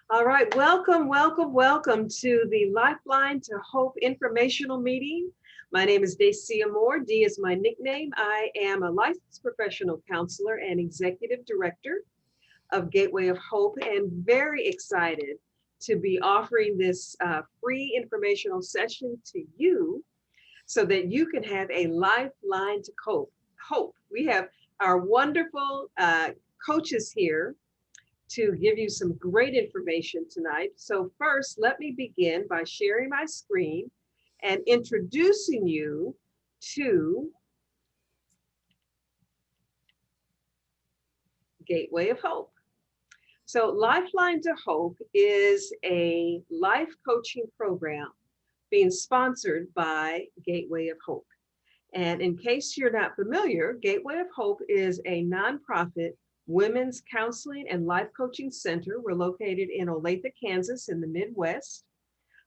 All right, welcome, welcome, welcome to the Lifeline to Hope informational meeting. My name is Dacia Moore. D is my nickname. I am a licensed professional counselor and executive director of Gateway of Hope, and very excited to be offering this free informational session to you so that you can have a lifeline to hope. We have our wonderful coaches here to give you some great information tonight. So first, let me begin by sharing my screen and introducing you to Gateway of Hope. So Lifeline to Hope is a life coaching program being sponsored by Gateway of Hope. And in case you're not familiar, Gateway of Hope is a nonprofit women's counseling and life coaching center. We're located in Olathe, Kansas in the Midwest,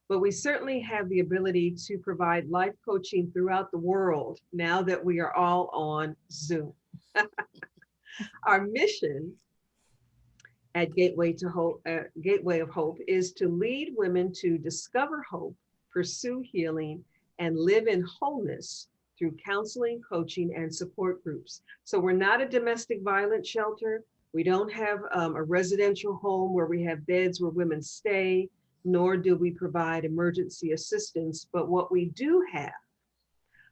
but we certainly have the ability to provide life coaching throughout the world now that we are all on Zoom. Our mission at Gateway of Hope is to lead women to discover hope, pursue healing, and live in wholeness through counseling, coaching, and support groups. So we're not a domestic violence shelter. We don't have a residential home where we have beds where women stay, nor do we provide emergency assistance. But what we do have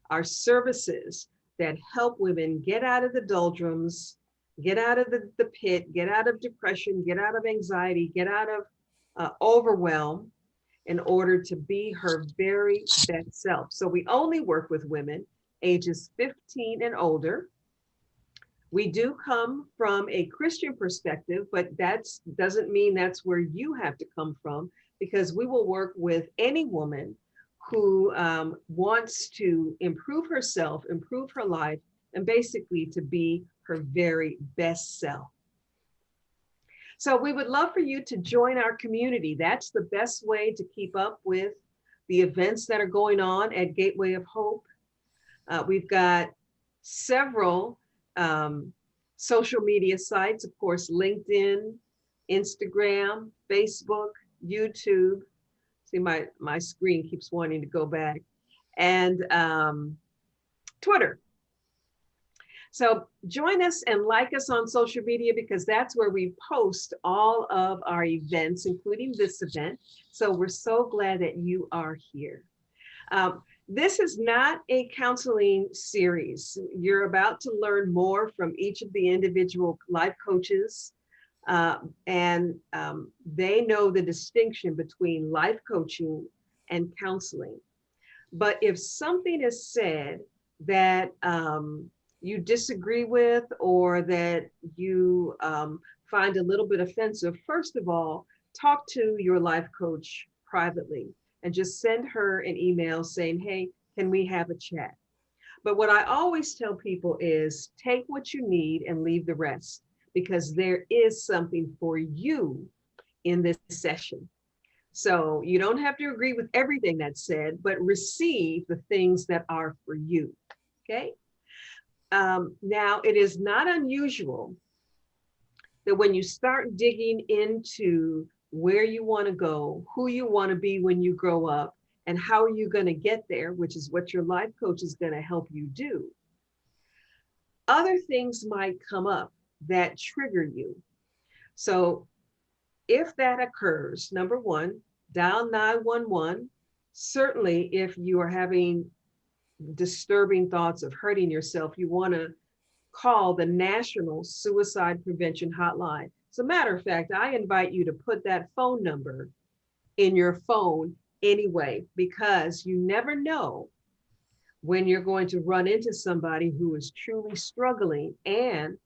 are services that help women get out of the doldrums, get out of the pit, get out of depression, get out of anxiety, get out of overwhelm in order to be her very best self. So we only work with women ages 15 and older. We do come from a Christian perspective, but that doesn't mean that's where you have to come from, because we will work with any woman who wants to improve herself, improve her life, and basically to be her very best self. So we would love for you to join our community. That's the best way to keep up with the events that are going on at Gateway of Hope. We've got several social media sites, of course, LinkedIn, Instagram, Facebook, YouTube. See, my screen keeps wanting to go back. And Twitter. So join us and like us on social media, because that's where we post all of our events, including this event. So we're so glad that you are here. This is not a counseling series. You're about to learn more from each of the individual life coaches, and they know the distinction between life coaching and counseling. But if something is said that you disagree with, or that you find a little bit offensive, first of all, talk to your life coach privately and just send her an email saying, hey, can we have a chat? But what I always tell people is take what you need and leave the rest, because there is something for you in this session. So you don't have to agree with everything that's said, but receive the things that are for you, okay? Now, it is not unusual that when you start digging into where you want to go, who you want to be when you grow up, and how are you going to get there, which is what your life coach is going to help you do. Other things might come up that trigger you. So if that occurs, number one, dial 911. Certainly, if you are having disturbing thoughts of hurting yourself, you want to call the National Suicide Prevention Hotline. As a matter of fact, I invite you to put that phone number in your phone anyway, because you never know when you're going to run into somebody who is truly struggling and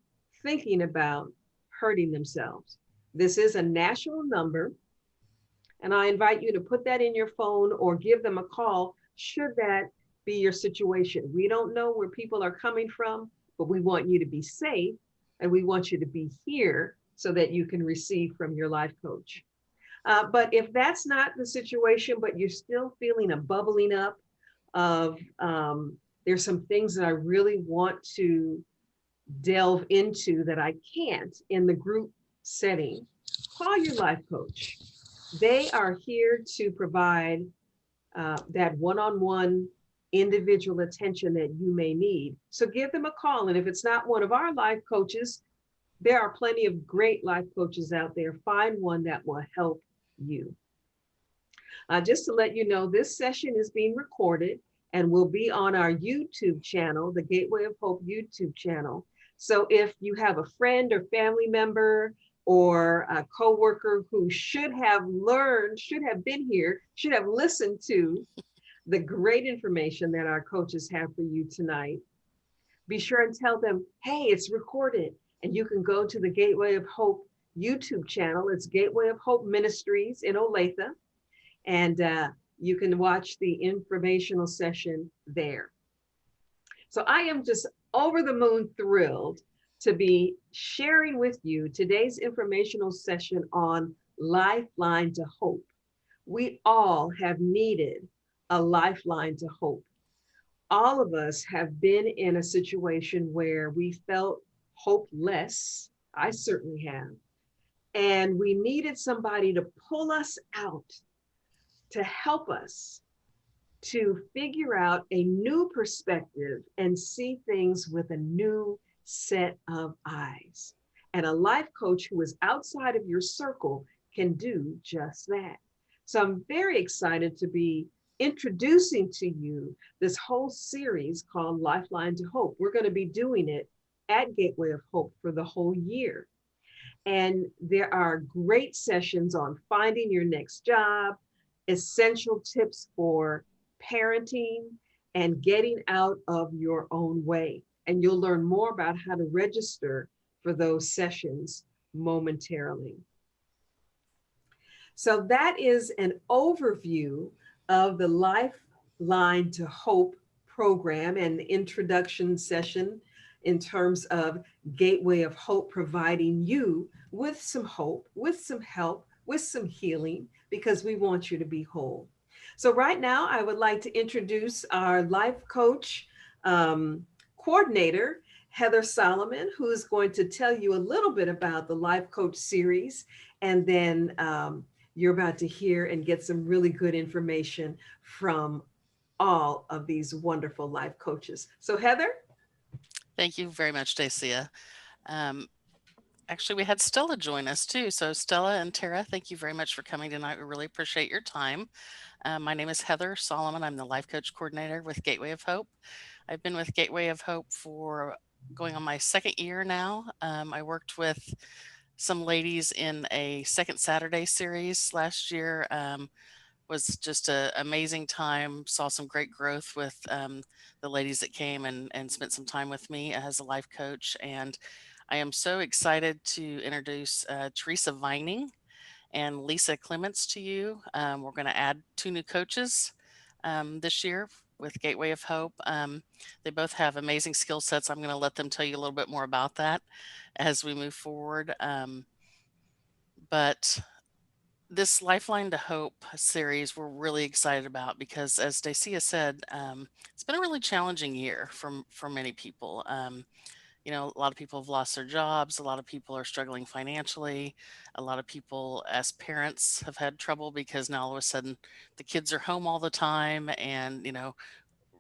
thinking about hurting themselves. This is a national number, and I invite you to put that in your phone or give them a call should that be your situation. We don't know where people are coming from, but we want you to be safe, and we want you to be here so that you can receive from your life coach. But if that's not the situation, but you're still feeling a bubbling up of there's some things that I really want to delve into that I can't in the group setting, call your life coach. They are here to provide that one-on-one individual attention that you may need. So give them a call. And if it's not one of our life coaches, there are plenty of great life coaches out there. Find one that will help you. Just to let you know, this session is being recorded and will be on our YouTube channel, the Gateway of Hope YouTube channel. So if you have a friend or family member or a coworker who should have learned, should have been here, should have listened to the great information that our coaches have for you tonight, be sure and tell them, hey, it's recorded. And you can go to the Gateway of Hope YouTube channel. It's Gateway of Hope Ministries in Olathe, and you can watch the informational session there. So I am just over the moon thrilled to be sharing with you today's informational session on Lifeline to Hope. We all have needed a lifeline to hope. All of us have been in a situation where we felt hopeless. I certainly have. And we needed somebody to pull us out, to help us to figure out a new perspective and see things with a new set of eyes. And a life coach who is outside of your circle can do just that. So I'm very excited to be introducing to you this whole series called Lifeline to Hope. We're going to be doing it at Gateway of Hope for the whole year. And there are great sessions on finding your next job, essential tips for parenting, and getting out of your own way. And you'll learn more about how to register for those sessions momentarily. So that is an overview of the Lifeline to Hope program and the introduction session in terms of Gateway of Hope providing you with some hope, with some help, with some healing, because we want you to be whole. So right now, I would like to introduce our life coach coordinator, Heather Solomon, who is going to tell you a little bit about the Life Coach series. And then you're about to hear and get some really good information from all of these wonderful life coaches. So Heather? Thank you very much, Dacia. Um, Actually, we had Stella join us too. So, Stella and Tara, thank you very much for coming tonight. We really appreciate your time. My name is Heather Solomon. I'm the life coach coordinator with Gateway of Hope. I've been with Gateway of Hope for going on my second year now. I worked with some ladies in a Second Saturday series last year. Was just an amazing time. Saw some great growth with the ladies that came and spent some time with me as a life coach. And I am so excited to introduce Teresa Vining and Lisa Clements to you. We're going to add two new coaches this year with Gateway of Hope. They both have amazing skill sets. I'm going to let them tell you a little bit more about that as we move forward. But this Lifeline to Hope series we're really excited about because, as Dacia said, it's been a really challenging year for many people. A lot of people have lost their jobs. A lot of people are struggling financially. A lot of people, as parents, have had trouble because now all of a sudden the kids are home all the time, and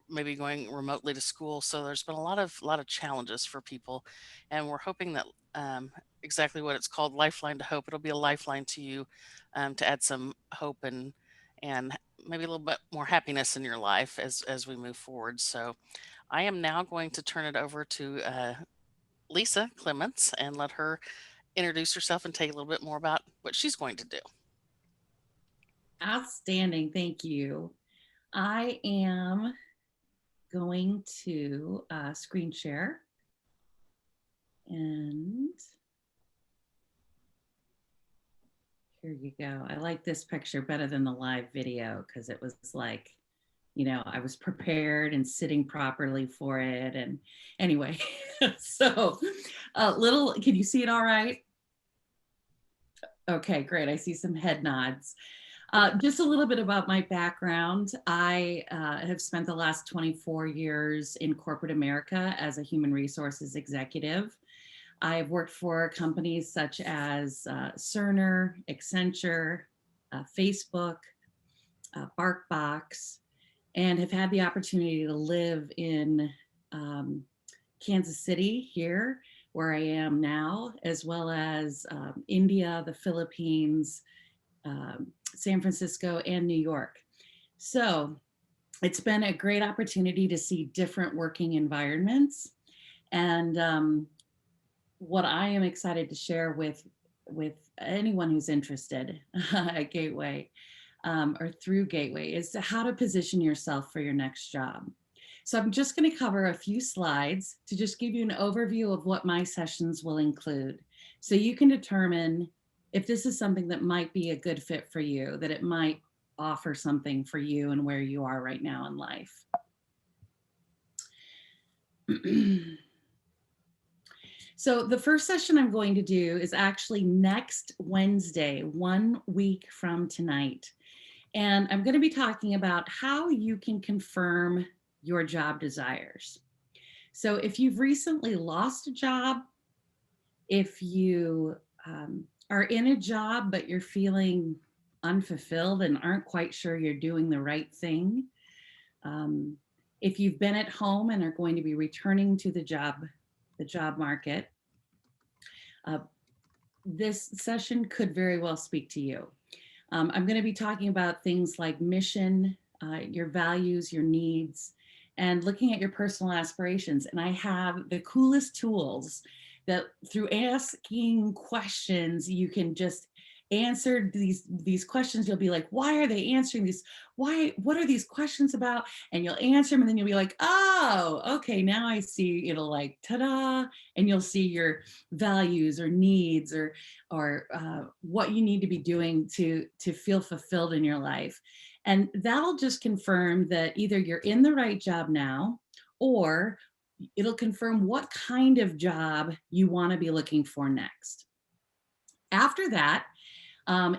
maybe going remotely to school. So there's been a lot of challenges for people, and we're hoping that exactly what it's called, Lifeline to Hope. It'll be a lifeline to you to add some hope and maybe a little bit more happiness in your life as we move forward. So I am now going to turn it over to Lisa Clements and let her introduce herself and tell you a little bit more about what she's going to do. Outstanding. Thank you. I am going to screen share. And here you go. I like this picture better than the live video because it was like, I was prepared and sitting properly for it. And anyway, so can you see it all right? Okay, great. I see some head nods. Just a little bit about my background. I have spent the last 24 years in corporate America as a human resources executive. I have worked for companies such as Cerner, Accenture, Facebook, BarkBox, and have had the opportunity to live in Kansas City here, where I am now, as well as India, the Philippines, San Francisco, and New York. So it's been a great opportunity to see different working environments. And what I am excited to share with anyone who's interested at Gateway or through Gateway is how to position yourself for your next job. So I'm just going to cover a few slides to just give you an overview of what my sessions will include, so you can determine if this is something that might be a good fit for you, that it might offer something for you and where you are right now in life. So the first session I'm going to do is actually next Wednesday, 1 week from tonight. And I'm going to be talking about how you can confirm your job desires. So if you've recently lost a job, if you are in a job, but you're feeling unfulfilled and aren't quite sure you're doing the right thing, if you've been at home and are going to be returning to the job market, this session could very well speak to you. I'm going to be talking about things like mission, your values, your needs, and looking at your personal aspirations. And I have the coolest tools that through asking questions, you can just answer these questions. You'll be like, why are they answering this? What are these questions about? And you'll answer them, and then you'll be like, oh, okay, now I see. It'll like, ta-da, and you'll see your values or needs or what you need to be doing to feel fulfilled in your life. And that'll just confirm that either you're in the right job now, or it'll confirm what kind of job you want to be looking for next. After that,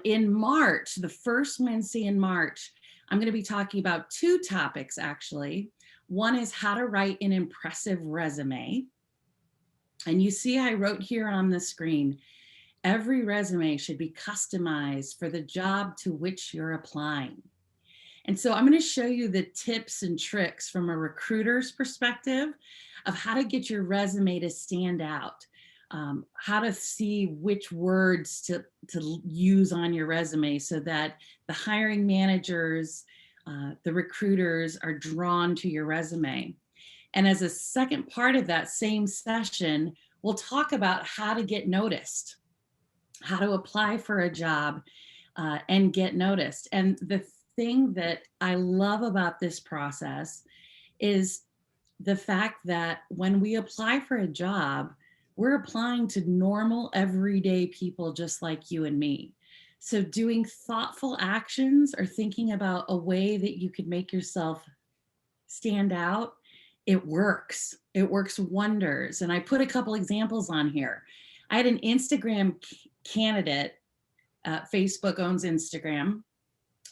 in March, the first Wednesday in March, I'm going to be talking about two topics, actually. One is how to write an impressive resume. And you see, I wrote here on the screen, every resume should be customized for the job to which you're applying. And so I'm going to show you the tips and tricks from a recruiter's perspective of how to get your resume to stand out. How to see which words to use on your resume so that the hiring managers, the recruiters are drawn to your resume. And as a second part of that same session, we'll talk about how to get noticed, how to apply for a job and get noticed. And the thing that I love about this process is the fact that when we apply for a job, we're applying to normal, everyday people just like you and me. So doing thoughtful actions or thinking about a way that you could make yourself stand out, it works. It works wonders. And I put a couple examples on here. I had an Instagram candidate. Facebook owns Instagram.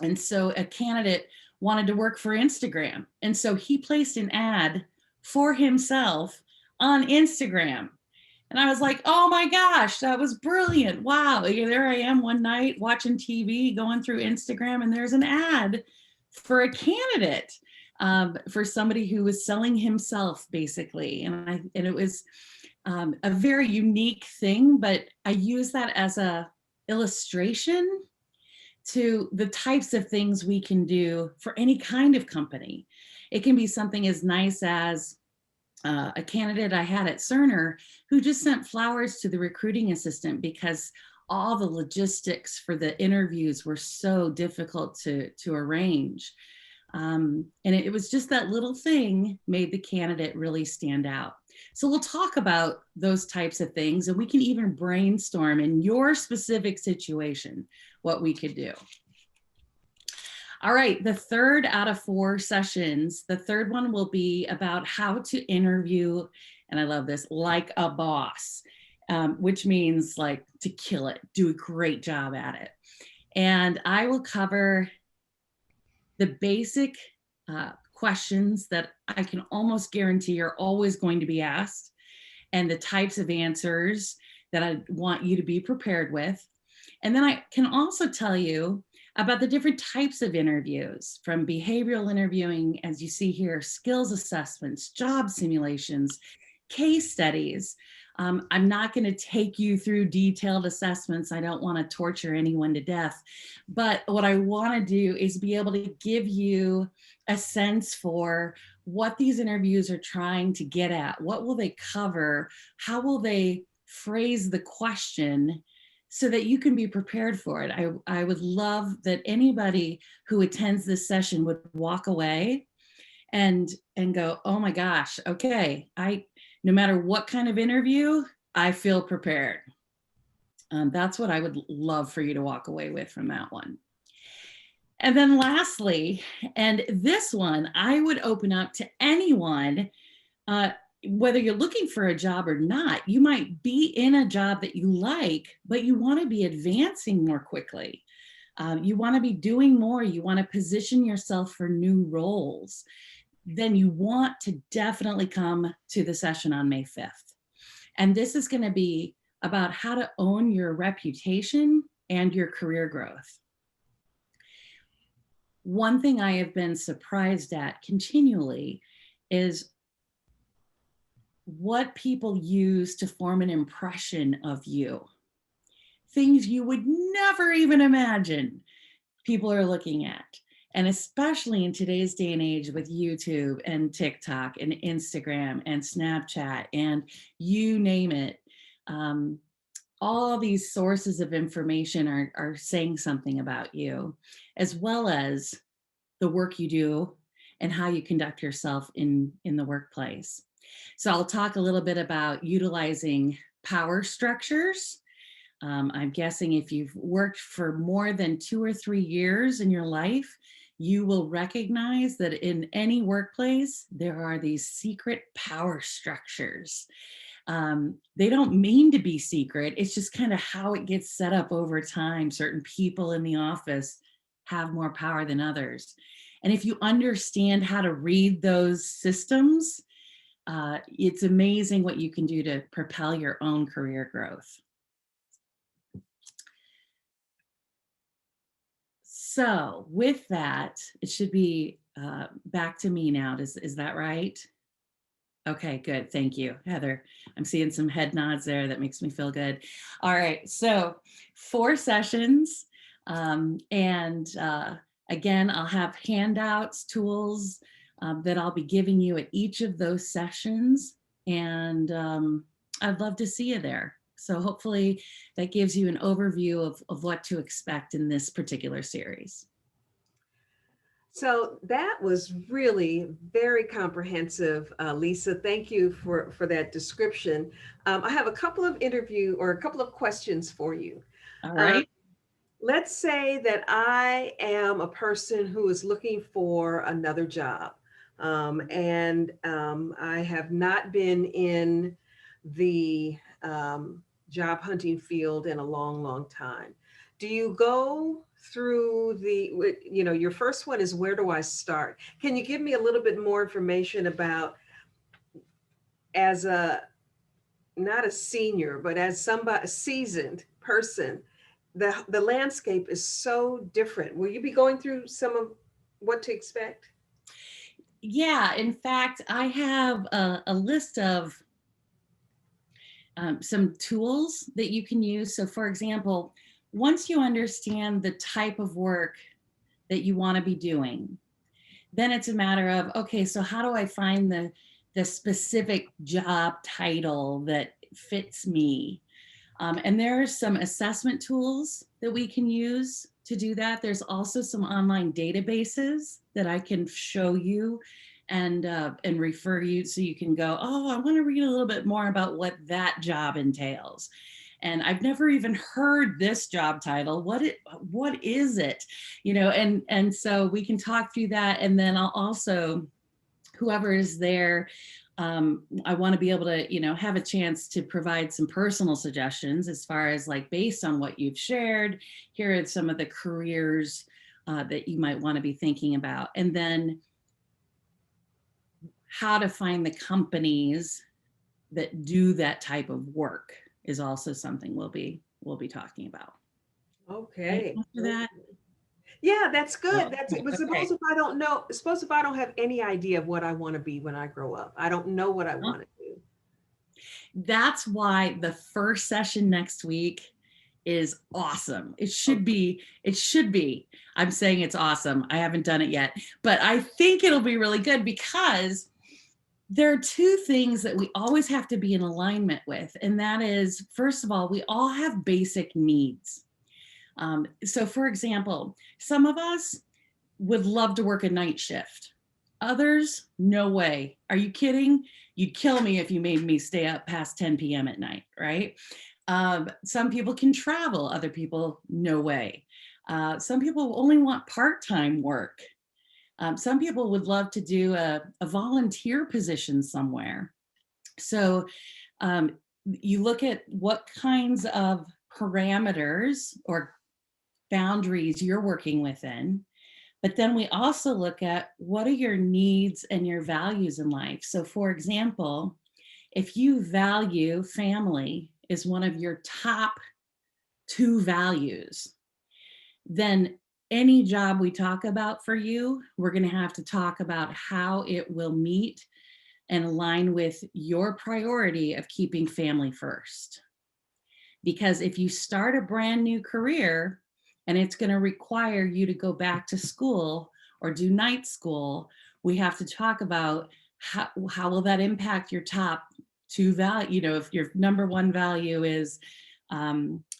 And so a candidate wanted to work for Instagram. And so he placed an ad for himself on Instagram. And I was like, oh my gosh, that was brilliant. Wow. There I am one night watching TV, going through Instagram, and there's an ad for a candidate, for somebody who was selling himself, basically. And it was a very unique thing, but I use that as a illustration to the types of things we can do for any kind of company. It can be something as nice as a candidate I had at Cerner who just sent flowers to the recruiting assistant because all the logistics for the interviews were so difficult to arrange. And it was just that little thing made the candidate really stand out. So we'll talk about those types of things, and we can even brainstorm in your specific situation what we could do. All right, the third out of 4 sessions, the third one will be about how to interview, and I love this, like a boss, which means like to kill it, do a great job at it. And I will cover the basic questions that I can almost guarantee are always going to be asked, and the types of answers that I want you to be prepared with. And then I can also tell you about the different types of interviews, from behavioral interviewing, as you see here, skills assessments, job simulations, case studies. I'm not going to take you through detailed assessments. I don't want to torture anyone to death. But what I want to do is be able to give you a sense for what these interviews are trying to get at. What will they cover? How will they phrase the question so that you can be prepared for it? I would love that anybody who attends this session would walk away and go, oh my gosh, okay, no matter what kind of interview, I feel prepared. That's what I would love for you to walk away with from that one. And then lastly, and this one I would open up to anyone, whether you're looking for a job or not. You might be in a job that you like, but you want to be advancing more quickly. You want to be doing more. You want to position yourself for new roles. Then you want to definitely come to the session on May 5th. And this is going to be about how to own your reputation and your career growth. One thing I have been surprised at continually is what people use to form an impression of you. Things you would never even imagine people are looking at. And especially in today's day and age with YouTube and TikTok and Instagram and Snapchat and you name it, all these sources of information are saying something about you, as well as the work you do and how you conduct yourself in the workplace. So I'll talk a little bit about utilizing power structures. I'm guessing if you've worked for more than 2 or 3 years in your life, you will recognize that in any workplace, there are these secret power structures. They don't mean to be secret. It's just kind of how it gets set up over time. Certain people in the office have more power than others. And if you understand how to read those systems, it's amazing what you can do to propel your own career growth. So with that, it should be back to me now. Is that right? Okay, good. Thank you, Heather. I'm seeing some head nods there. That makes me feel good. All right, so 4 sessions. And again, I'll have handouts, tools that I'll be giving you at each of those sessions. And I'd love to see you there. So hopefully that gives you an overview of what to expect in this particular series. So that was really very comprehensive, Lisa. Thank you for that description. I have a couple of questions for you. All right. Let's say that I am a person who is looking for another job, and I have not been in the job hunting field in a long, long time. Do you go through your first one is, where do I start? Can you give me a little bit more information about, as not a senior, but as a seasoned person, the landscape is so different. Will you be going through some of what to expect? Yeah, in fact, I have a list of some tools that you can use. So for example, once you understand the type of work that you want to be doing, then it's a matter of, okay, so how do I find the specific job title that fits me? And there are some assessment tools that we can use to do that. There's also some online databases that I can show you and refer you, so you can go, oh, I want to read a little bit more about what that job entails. And I've never even heard this job title. What is it? And so we can talk through that. And then I'll also, whoever is there, I want to be able to, have a chance to provide some personal suggestions as far as, like, based on what you've shared, here are some of the careers that you might want to be thinking about. And then how to find the companies that do that type of work is also something we'll be talking about. Okay. After that. Yeah, that's good. Oh, That's it. But okay. suppose if I don't know, suppose if I don't have any idea of what I want to be when I grow up. I don't know what I Huh? want to do. That's why the first session next week is awesome. It should be. I'm saying it's awesome. I haven't done it yet, but I think it'll be really good because there are two things that we always have to be in alignment with. And that is, first of all, we all have basic needs. So, for example, some of us would love to work a night shift. Others, no way. Are you kidding? You'd kill me if you made me stay up past 10 p.m. at night, right? Some people can travel, other people, no way. Some people only want part time work. Some people would love to do a volunteer position somewhere. So you look at what kinds of parameters or boundaries you're working within. But then we also look at what are your needs and your values in life. So, for example, if you value family is one of your top two values, then any job we talk about for you, we're going to have to talk about how it will meet and align with your priority of keeping family first. Because if you start a brand new career and it's going to require you to go back to school or do night school, we have to talk about how will that impact your top two value. You know, if your number one value is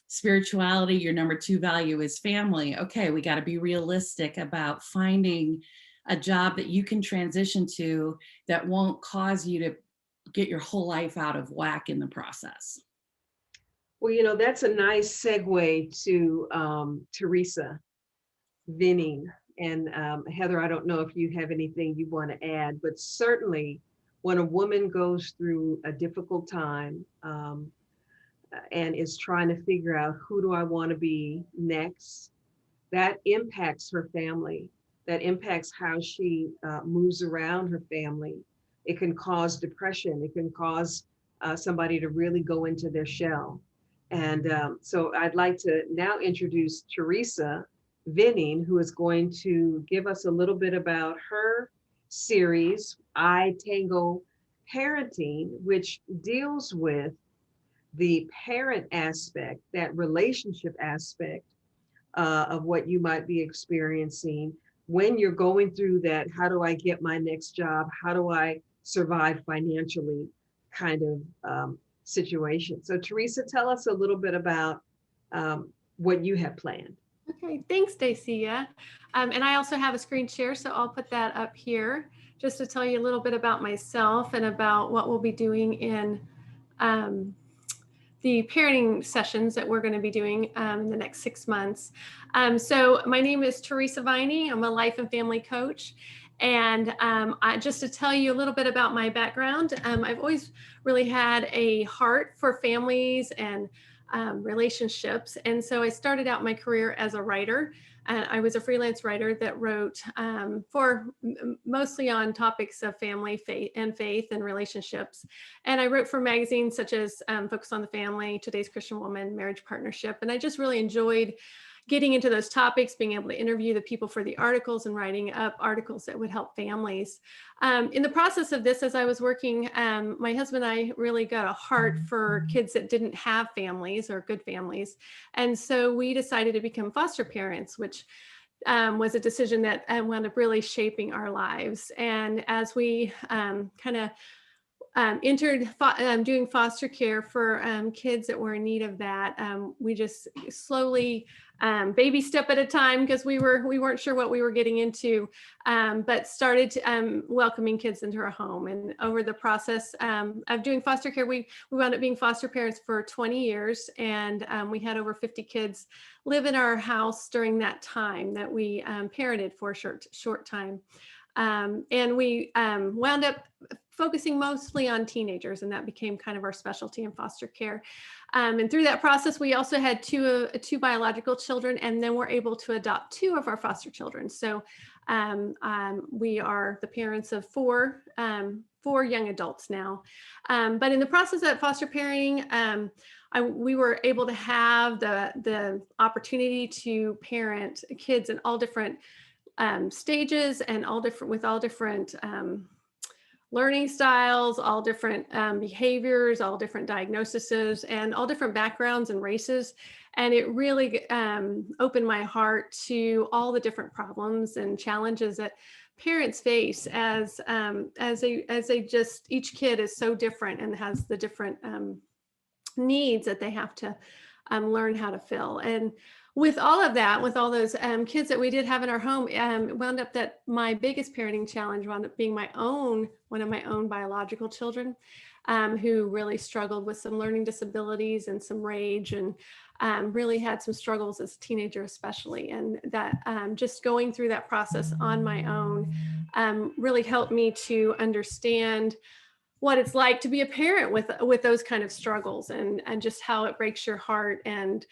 spirituality, your number two value is family. Okay, we got to be realistic about finding a job that you can transition to that won't cause you to get your whole life out of whack in the process. Well, that's a nice segue to Teresa Vinning. And Heather, I don't know if you have anything you want to add, but certainly when a woman goes through a difficult time and is trying to figure out who do I want to be next, that impacts her family. That impacts how she moves around her family. It can cause depression. It can cause somebody to really go into their shell. And so I'd like to now introduce Teresa Vinning, who is going to give us a little bit about her series, iTango Parenting, which deals with the parent aspect, that relationship aspect of what you might be experiencing when you're going through that. How do I get my next job? How do I survive financially kind of situation? So, Teresa, tell us a little bit about what you have planned. Okay, thanks, Dacia. And I also have a screen share, so I'll put that up here just to tell you a little bit about myself and about what we'll be doing in the parenting sessions that we're going to be doing in the next 6 months. So my name is Teresa Viney. I'm a life and family coach. And just to tell you a little bit about my background, I've always really had a heart for families and relationships. And so I started out my career as a writer. I was a freelance writer that wrote mostly on topics of family, faith and relationships. And I wrote for magazines such as Focus on the Family, Today's Christian Woman, Marriage Partnership. And I just really enjoyed getting into those topics, being able to interview the people for the articles and writing up articles that would help families. In the process of this, as I was working, my husband and I really got a heart for kids that didn't have families or good families. And so we decided to become foster parents, which was a decision that wound up really shaping our lives. And as we kind of entered doing foster care for kids that were in need of that, we just slowly, baby step at a time, because we weren't sure what we were getting into, but started welcoming kids into our home. And over the process of doing foster care, we wound up being foster parents for 20 years, and we had over 50 kids live in our house during that time that we parented for a short time. And we wound up focusing mostly on teenagers, and that became kind of our specialty in foster care. And through that process, we also had two biological children, and then we're able to adopt 2 of our foster children. So we are the parents of 4 young adults now. But in the process of foster parenting, we were able to have the opportunity to parent kids in all different stages and all different learning styles, all different behaviors, all different diagnoses, and all different backgrounds and races. And it really opened my heart to all the different problems and challenges that parents face as they just, each kid is so different and has the different needs that they have to learn how to fill. And with all of that, with all those kids that we did have in our home, wound up that my biggest parenting challenge wound up being one of my own biological children, who really struggled with some learning disabilities and some rage, and really had some struggles as a teenager, especially. And that just going through that process on my own really helped me to understand what it's like to be a parent with those kind of struggles, and just how it breaks your heart, and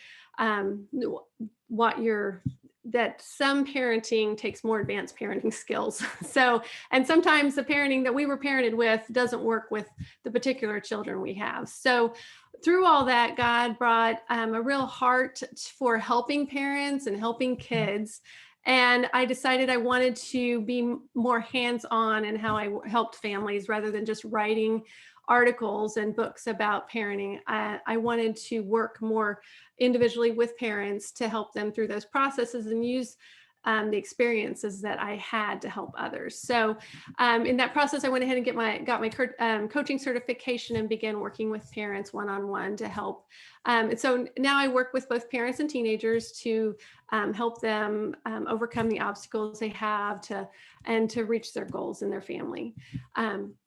that some parenting takes more advanced parenting skills. So, and sometimes the parenting that we were parented with doesn't work with the particular children we have. So through all that, God brought a real heart for helping parents and helping kids. And I decided I wanted to be more hands-on in how I helped families, rather than just writing articles and books about parenting. I wanted to work more individually with parents to help them through those processes and use the experiences that I had to help others. So in that process, I went ahead and got my coaching certification and began working with parents one-on-one to help. And so now I work with both parents and teenagers to help them overcome the obstacles they have to reach their goals in their family.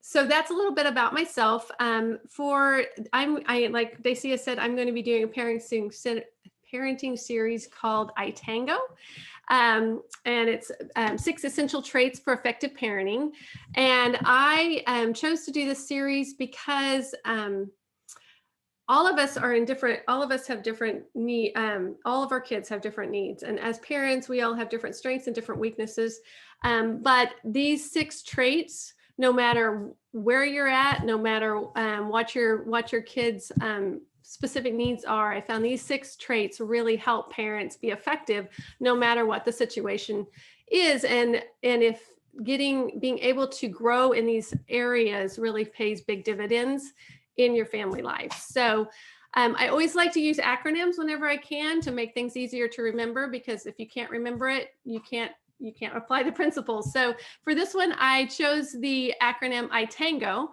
So that's a little bit about myself. Like Dacia said, I'm going to be doing a parenting series called iTango. And it's 6 essential traits for effective parenting. And I chose to do this series because all of us have different needs. All of our kids have different needs. And as parents, we all have different strengths and different weaknesses. But these 6 traits, no matter where you're at, no matter what your kids' specific needs are, I found these 6 traits really help parents be effective no matter what the situation is. And if being able to grow in these areas really pays big dividends in your family life. So I always like to use acronyms whenever I can to make things easier to remember, because if you can't remember it, you can't apply the principles. So for this one, I chose the acronym iTango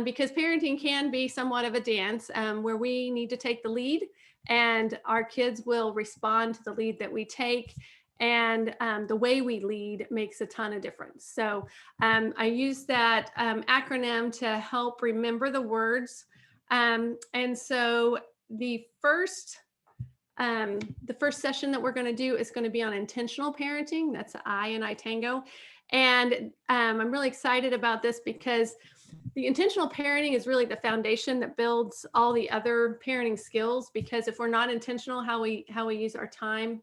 because parenting can be somewhat of a dance where we need to take the lead, and our kids will respond to the lead that we take. And the way we lead makes a ton of difference. So I use that acronym to help remember the words. And so the first session that we're going to do is going to be on intentional parenting. That's I in iTango. And I'm really excited about this because the intentional parenting is really the foundation that builds all the other parenting skills. Because if we're not intentional how we use our time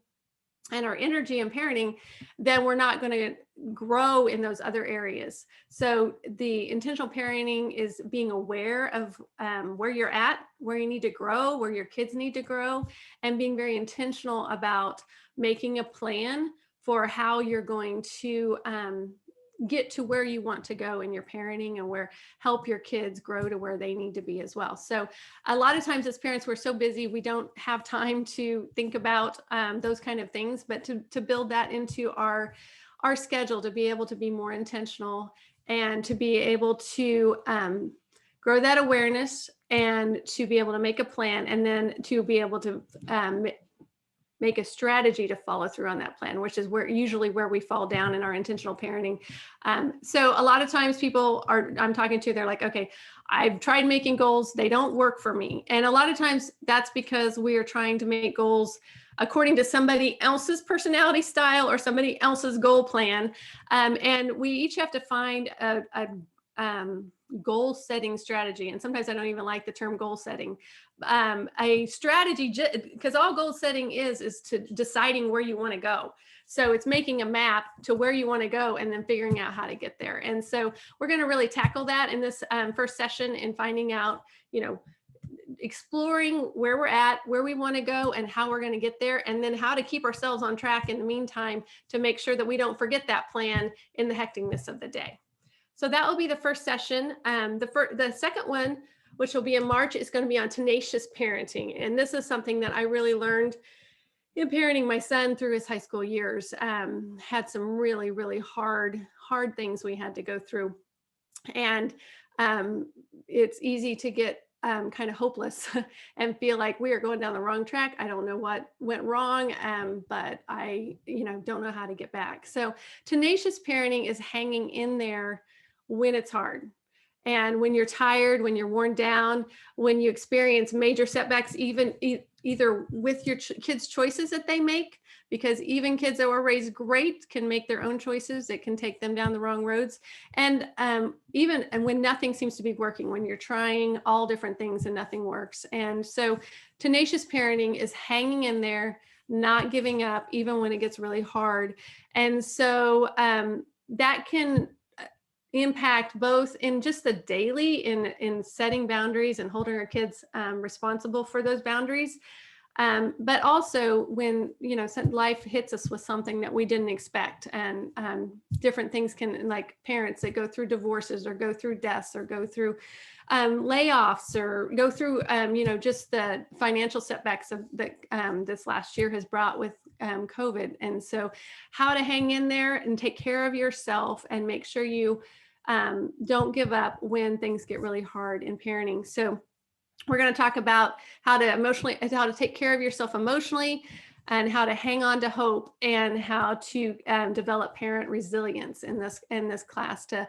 and our energy in parenting, then we're not going to grow in those other areas. So the intentional parenting is being aware of where you're at, where you need to grow, where your kids need to grow, and being very intentional about making a plan for how you're going to get to where you want to go in your parenting, and help your kids grow to where they need to be as well. So a lot of times as parents, we're so busy, we don't have time to think about those kind of things, but to build that into our schedule, to be able to be more intentional and to be able to grow that awareness and to be able to make a plan, and then to be able to make a strategy to follow through on that plan, which is usually where we fall down in our intentional parenting. So a lot of times I'm talking to, they're like, okay, I've tried making goals, they don't work for me. And a lot of times that's because we are trying to make goals according to somebody else's personality style or somebody else's goal plan. And we each have to find a goal setting strategy. And sometimes I don't even like the term goal setting. A strategy, because all goal setting is to deciding where you want to go. So it's making a map to where you want to go and then figuring out how to get there. And so we're going to really tackle that in this first session, and finding out, exploring where we're at, where we want to go, and how we're going to get there, and then how to keep ourselves on track in the meantime to make sure that we don't forget that plan in the hecticness of the day. So that will be the first session. The second one, which will be in March, is going to be on tenacious parenting. And this is something that I really learned in parenting my son through his high school years. Had some really, really hard things we had to go through. And it's easy to get kind of hopeless and feel like we are going down the wrong track. I don't know what went wrong, but I, don't know how to get back. So tenacious parenting is hanging in there when it's hard. And when you're tired, when you're worn down, when you experience major setbacks, even either with your kids' choices that they make, because even kids that were raised great can make their own choices that can take them down the wrong roads. And even when nothing seems to be working, when you're trying all different things and nothing works. And so tenacious parenting is hanging in there, not giving up, even when it gets really hard. And so that can impact both in just the daily in setting boundaries and holding our kids responsible for those boundaries. But also when, life hits us with something that we didn't expect, and different things can, like parents that go through divorces or go through deaths or go through layoffs or go through, just the financial setbacks that this last year has brought with COVID. And so how to hang in there and take care of yourself and make sure you don't give up when things get really hard in parenting. So we're going to talk about how to take care of yourself emotionally, and how to hang on to hope, and how to develop parent resilience in this class to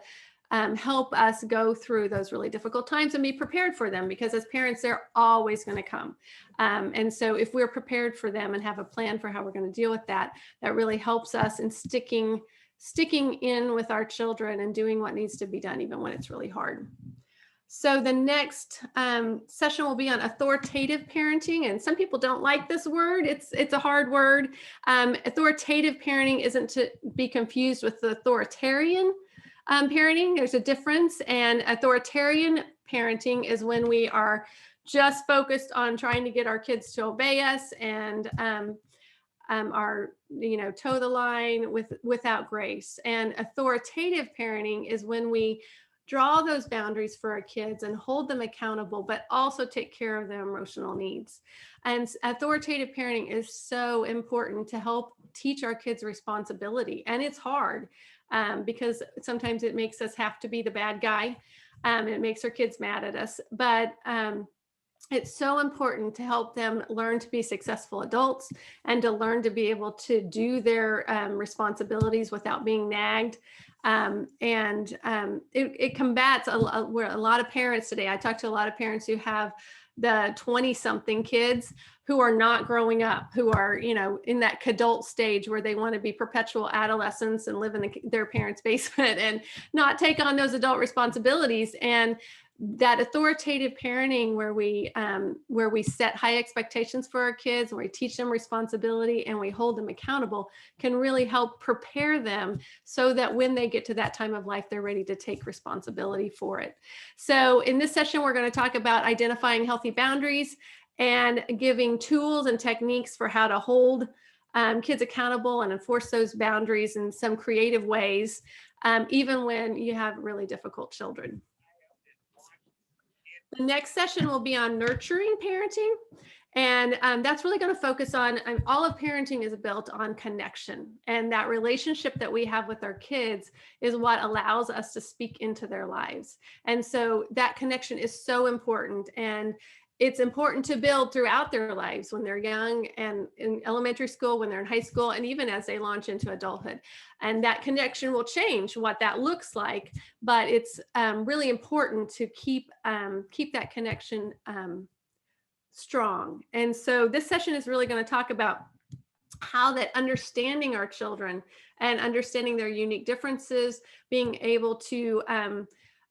help us go through those really difficult times and be prepared for them, because as parents, they're always going to come. And so if we're prepared for them and have a plan for how we're going to deal with that, that really helps us in sticking in with our children and doing what needs to be done, even when it's really hard. So the next session will be on authoritative parenting. And some people don't like this word. It's a hard word. Authoritative parenting isn't to be confused with authoritarian parenting. There's a difference. And authoritarian parenting is when we are just focused on trying to get our kids to obey us and toe the line without grace. And authoritative parenting is when we draw those boundaries for our kids and hold them accountable, but also take care of their emotional needs. And authoritative parenting is so important to help teach our kids responsibility. And it's hard because sometimes it makes us have to be the bad guy. It makes our kids mad at us, but it's so important to help them learn to be successful adults and to learn to be able to do their responsibilities without being nagged. It combats where a lot of parents today, I talk to a lot of parents who have the 20-something kids who are not growing up, who are, in that kidult stage where they want to be perpetual adolescents and live in their parents' basement and not take on those adult responsibilities. And that authoritative parenting where we set high expectations for our kids, where we teach them responsibility and we hold them accountable, can really help prepare them so that when they get to that time of life, they're ready to take responsibility for it. So in this session, we're going to talk about identifying healthy boundaries and giving tools and techniques for how to hold kids accountable and enforce those boundaries in some creative ways, even when you have really difficult children. The next session will be on nurturing parenting. And that's really going to focus on all of parenting is built on connection. And that relationship that we have with our kids is what allows us to speak into their lives. And so that connection is so important. And it's important to build throughout their lives when they're young and in elementary school, when they're in high school, and even as they launch into adulthood. And that connection will change what that looks like, but it's really important to keep that connection strong. And so this session is really going to talk about how that understanding our children and understanding their unique differences, being able to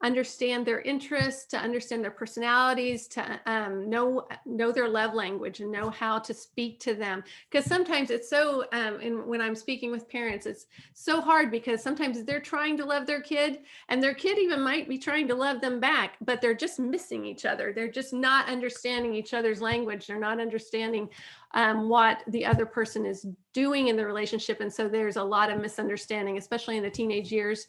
understand their interests, to understand their personalities, to know their love language and know how to speak to them. Because sometimes it's so, and when I'm speaking with parents, it's so hard because sometimes they're trying to love their kid and their kid even might be trying to love them back, but they're just missing each other. They're just not understanding each other's language. They're not understanding what the other person is doing in the relationship. And so there's a lot of misunderstanding, especially in the teenage years.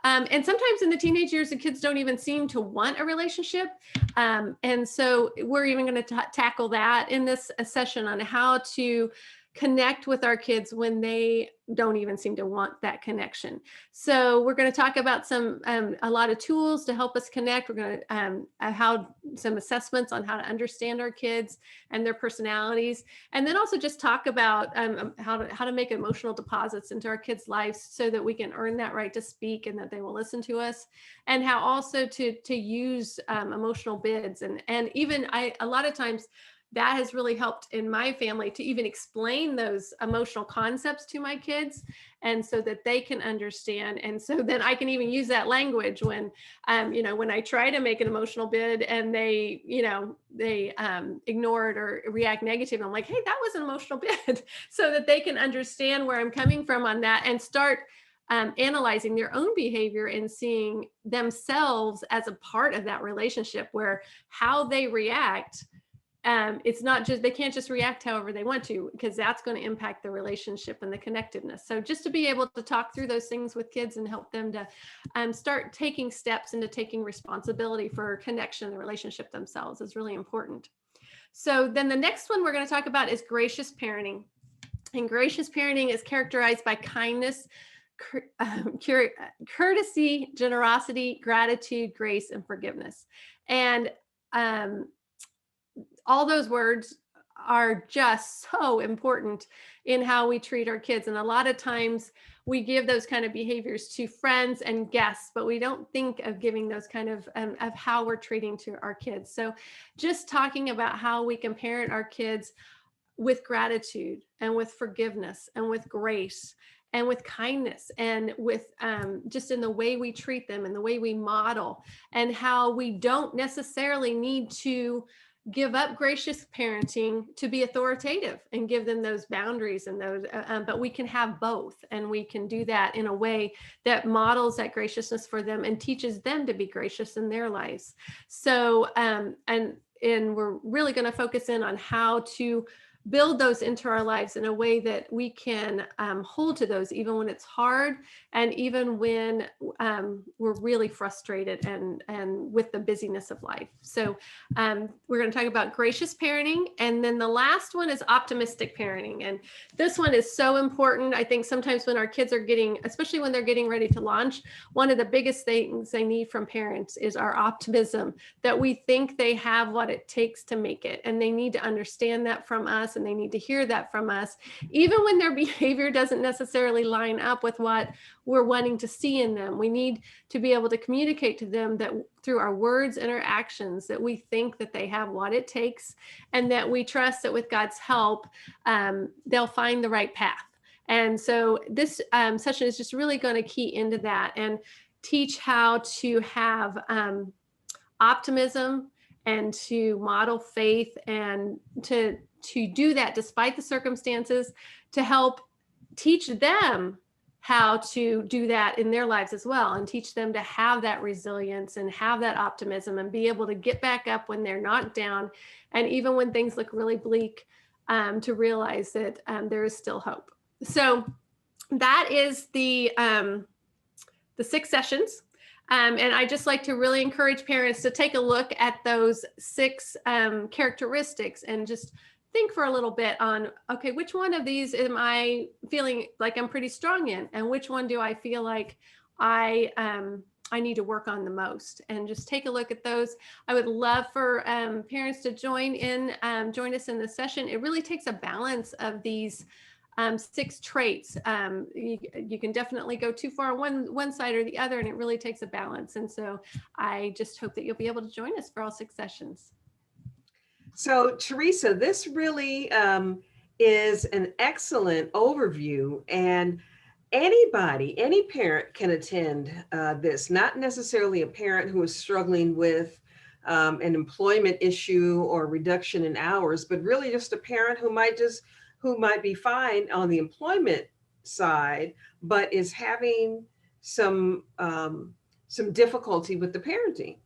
And sometimes in the teenage years, the kids don't even seem to want a relationship. And so we're even going to tackle that in this session on how to connect with our kids when they don't even seem to want that connection. So we're going to talk about a lot of tools to help us connect. We're going to have some assessments on how to understand our kids and their personalities, and then also just talk about how to make emotional deposits into our kids' lives so that we can earn that right to speak and that they will listen to us, and how also to use emotional bids. And even a lot of times that has really helped in my family to even explain those emotional concepts to my kids, and so that they can understand. And so then I can even use that language when, when I try to make an emotional bid and they ignore it or react negative. I'm like, hey, that was an emotional bid, so that they can understand where I'm coming from on that and start analyzing their own behavior and seeing themselves as a part of that relationship, where how they react, it's not just, they can't just react however they want to, because that's going to impact the relationship and the connectiveness. So just to be able to talk through those things with kids and help them to start taking steps into taking responsibility for connection and the relationship themselves is really important. So then the next one we're going to talk about is gracious parenting. And gracious parenting is characterized by kindness, courtesy, generosity, gratitude, grace, and forgiveness. And all those words are just so important in how we treat our kids. And a lot of times we give those kind of behaviors to friends and guests, but we don't think of giving those kind of how we're treating to our kids. So just talking about how we can parent our kids with gratitude and with forgiveness and with grace and with kindness and with just in the way we treat them and the way we model, and how we don't necessarily need to give up gracious parenting to be authoritative and give them those boundaries and those, but we can have both, and we can do that in a way that models that graciousness for them and teaches them to be gracious in their lives. So, and we're really going to focus in on how to build those into our lives in a way that we can hold to those even when it's hard, and even when we're really frustrated and with the busyness of life. So we're going to talk about gracious parenting, and then the last one is optimistic parenting. And this one is so important. I think sometimes when our kids are especially when they're getting ready to launch, one of the biggest things they need from parents is our optimism, that we think they have what it takes to make it, and they need to understand that from us, and they need to hear that from us, even when their behavior doesn't necessarily line up with what we're wanting to see in them. We need to be able to communicate to them that through our words and our actions, that we think that they have what it takes, and that we trust that with God's help, they'll find the right path. And so this session is just really going to key into that and teach how to have optimism and to model faith, and to do that despite the circumstances, to help teach them how to do that in their lives as well, and teach them to have that resilience and have that optimism and be able to get back up when they're knocked down, and even when things look really bleak, to realize that there is still hope. So that is the 6 sessions. And I just like to really encourage parents to take a look at those 6 characteristics and just think for a little bit on, okay, which one of these am I feeling like I'm pretty strong in? And which one do I feel like I need to work on the most? And just take a look at those. I would love for parents to join us in this session. It really takes a balance of these 6 traits. You can definitely go too far on one side or the other, and it really takes a balance. And so I just hope that you'll be able to join us for all 6 sessions. So Teresa, this really is an excellent overview. And any parent can attend this, not necessarily a parent who is struggling with an employment issue or reduction in hours, but really just a parent who might be fine on the employment side, but is having some difficulty with the parenting.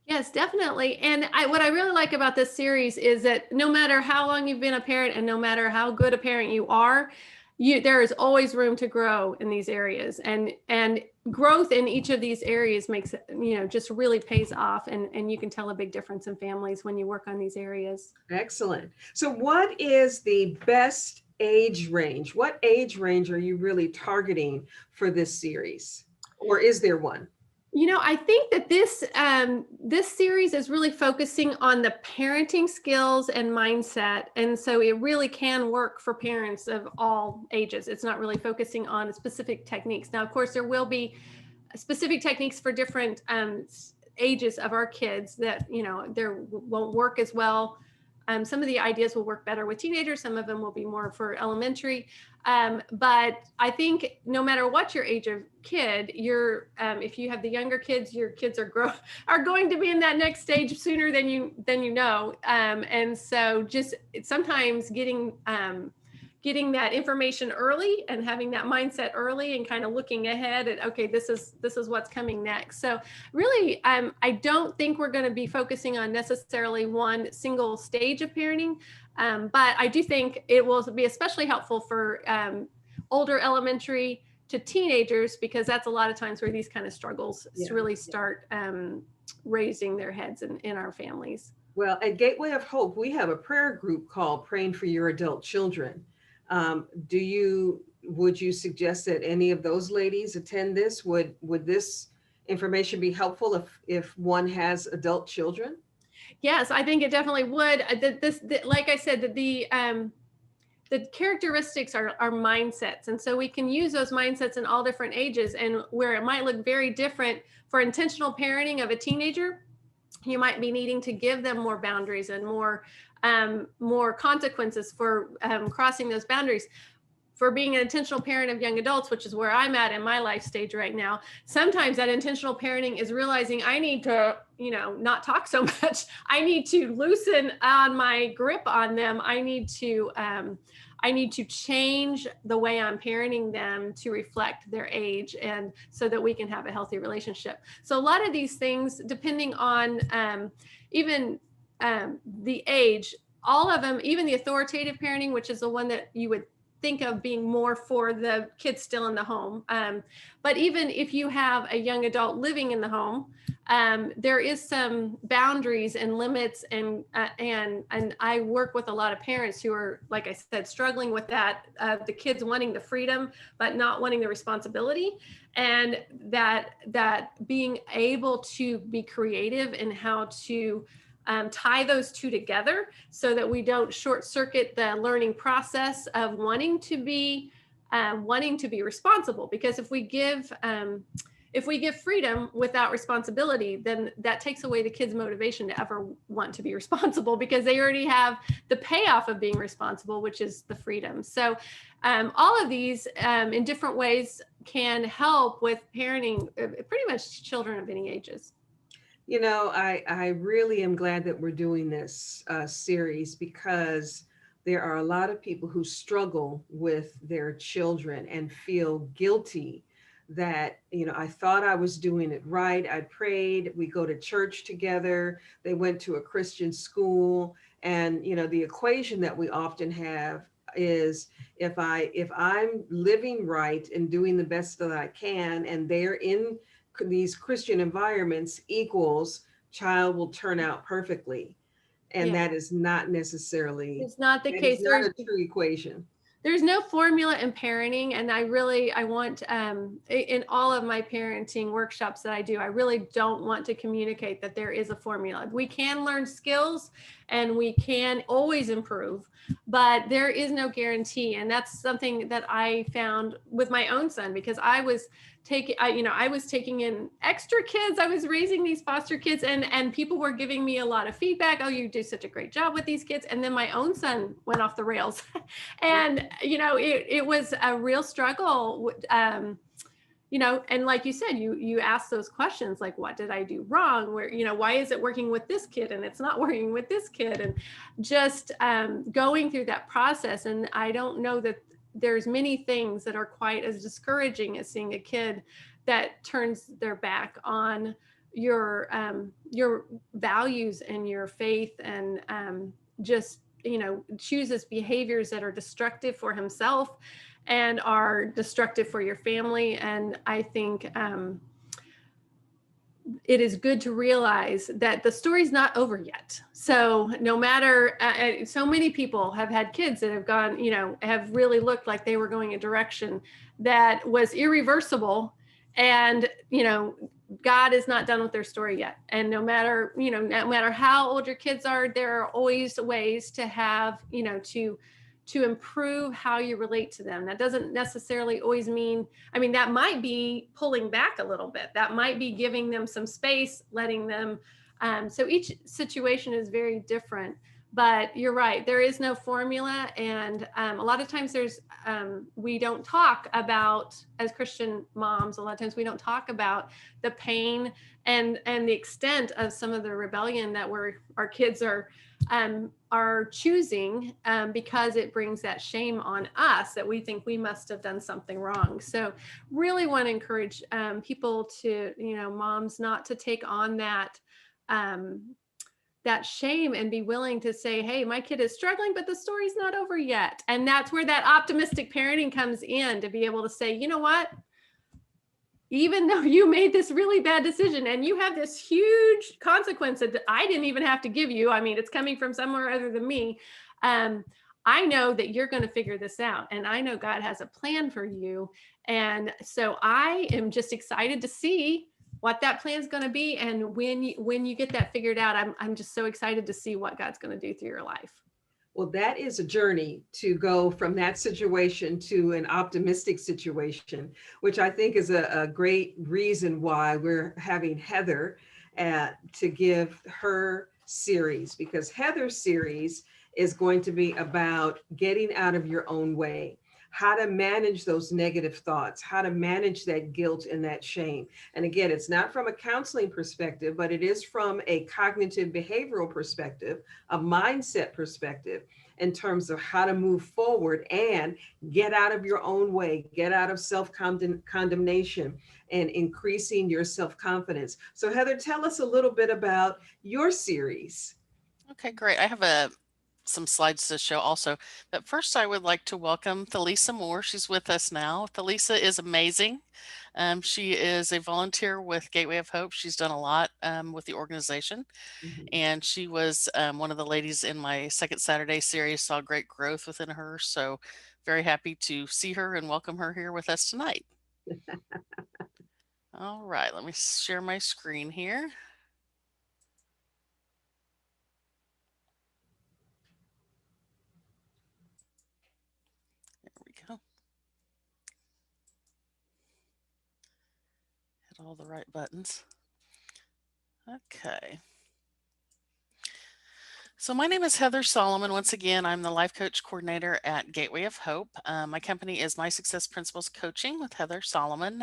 Yes, definitely. And what I really like about this series is that no matter how long you've been a parent and no matter how good a parent you are, there is always room to grow in these areas, and growth in each of these areas makes, just really pays off, and you can tell a big difference in families when you work on these areas. Excellent. So what is the best age range? What age range are you really targeting for this series? Or is there one? I think that this series is really focusing on the parenting skills and mindset, and so it really can work for parents of all ages. It's not really focusing on specific techniques. Now, of course, there will be specific techniques for different ages of our kids that there won't work as well. Some of the ideas will work better with teenagers. Some of them will be more for elementary. But I think no matter what your age of kid, if you have the younger kids, your kids are going to be in that next stage sooner than you know. And so just sometimes getting that information early and having that mindset early and kind of looking ahead at, okay, this is what's coming next. So really, I don't think we're going to be focusing on necessarily one single stage of parenting, but I do think it will be especially helpful for older elementary to teenagers, because that's a lot of times where these kind of struggles really start raising their heads in our families. Well, at Gateway of Hope, we have a prayer group called Praying for Your Adult Children. Would you suggest that any of those ladies attend this? Would this information be helpful if one has adult children? Yes, I think it definitely would. Like I said, the characteristics are mindsets, and so we can use those mindsets in all different ages. And where it might look very different for intentional parenting of a teenager, you might be needing to give them more boundaries and more consequences for crossing those boundaries. For being an intentional parent of young adults, which is where I'm at in my life stage right now, sometimes that intentional parenting is realizing I need to, not talk so much. I need to loosen on my grip on them. I need to change the way I'm parenting them to reflect their age, and so that we can have a healthy relationship. So a lot of these things, depending on even the age, all of them, even the authoritative parenting, which is the one that you would think of being more for the kids still in the home. But even if you have a young adult living in the home, there is some boundaries and limits, and I work with a lot of parents who are, like I said, struggling with that, the kids wanting the freedom but not wanting the responsibility, and that being able to be creative in how to tie those two together so that we don't short circuit the learning process of wanting to be responsible. Because if we give freedom without responsibility, then that takes away the kids' motivation to ever want to be responsible, because they already have the payoff of being responsible, which is the freedom. So all of these in different ways can help with parenting pretty much children of any ages. I really am glad that we're doing this series, because there are a lot of people who struggle with their children and feel guilty that, I thought I was doing it right. I prayed, we go to church together. They went to a Christian school. And, the equation that we often have is if I'm living right and doing the best that I can, and they're in these Christian environments, equals child will turn out perfectly. And that is not necessarily, it's not the case. It's not a true equation. There's no formula in parenting. And I want, in all of my parenting workshops that I do, I really don't want to communicate that there is a formula. We can learn skills and we can always improve, but there is no guarantee. And that's something that I found with my own son, because I was taking in extra kids. I was raising these foster kids, and people were giving me a lot of feedback. Oh, you do such a great job with these kids. And then my own son went off the rails. And it was a real struggle. And like you said, you ask those questions like, what did I do wrong? Where, why is it working with this kid and it's not working with this kid? And just going through that process. And I don't know that there's many things that are quite as discouraging as seeing a kid that turns their back on your values and your faith, and just chooses behaviors that are destructive for himself and are destructive for your family. And I think it is good to realize that the story's not over yet. So no matter, so many people have had kids that have gone, have really looked like they were going a direction that was irreversible. And, God is not done with their story yet. And no matter how old your kids are, there are always ways to have, to improve how you relate to them. That doesn't necessarily always mean, that might be pulling back a little bit. That might be giving them some space, letting them, so each situation is very different. But you're right, there is no formula. And a lot of times we don't talk about, as Christian moms, a lot of times we don't talk about the pain and the extent of some of the rebellion that our kids are choosing, because it brings that shame on us that we think we must have done something wrong. So really want to encourage people to, moms, not to take on that shame, and be willing to say, hey, my kid is struggling, but the story's not over yet. And that's where that optimistic parenting comes in, to be able to say, you know what, even though you made this really bad decision and you have this huge consequence that I didn't even have to give you, it's coming from somewhere other than me, I know that you're going to figure this out, and I know God has a plan for you. And so I am just excited to see what that plan is going to be. And when you get that figured out, I'm just so excited to see what God's going to do through your life. Well, that is a journey to go from that situation to an optimistic situation, which I think is a great reason why we're having Heather to give her series, because Heather's series is going to be about getting out of your own way, how to manage those negative thoughts, how to manage that guilt and that shame. And again, it's not from a counseling perspective, but it is from a cognitive behavioral perspective, a mindset perspective, in terms of how to move forward and get out of your own way, get out of self-condemnation, and increasing your self-confidence. So Heather, tell us a little bit about your series. Okay, great. I have some slides to show also. But first, I would like to welcome Thalisa Moore. She's with us now. Thalisa is amazing. She is a volunteer with Gateway of Hope. She's done a lot with the organization. Mhm. And she was one of the ladies in my Second Saturday series, saw great growth within her. So very happy to see her and welcome her here with us tonight. All right, let me share my screen here. There we go. Hit all the right buttons. Okay. So my name is Heather Solomon. Once again, I'm the life coach coordinator at Gateway of Hope. My company is My Success Principles Coaching with Heather Solomon.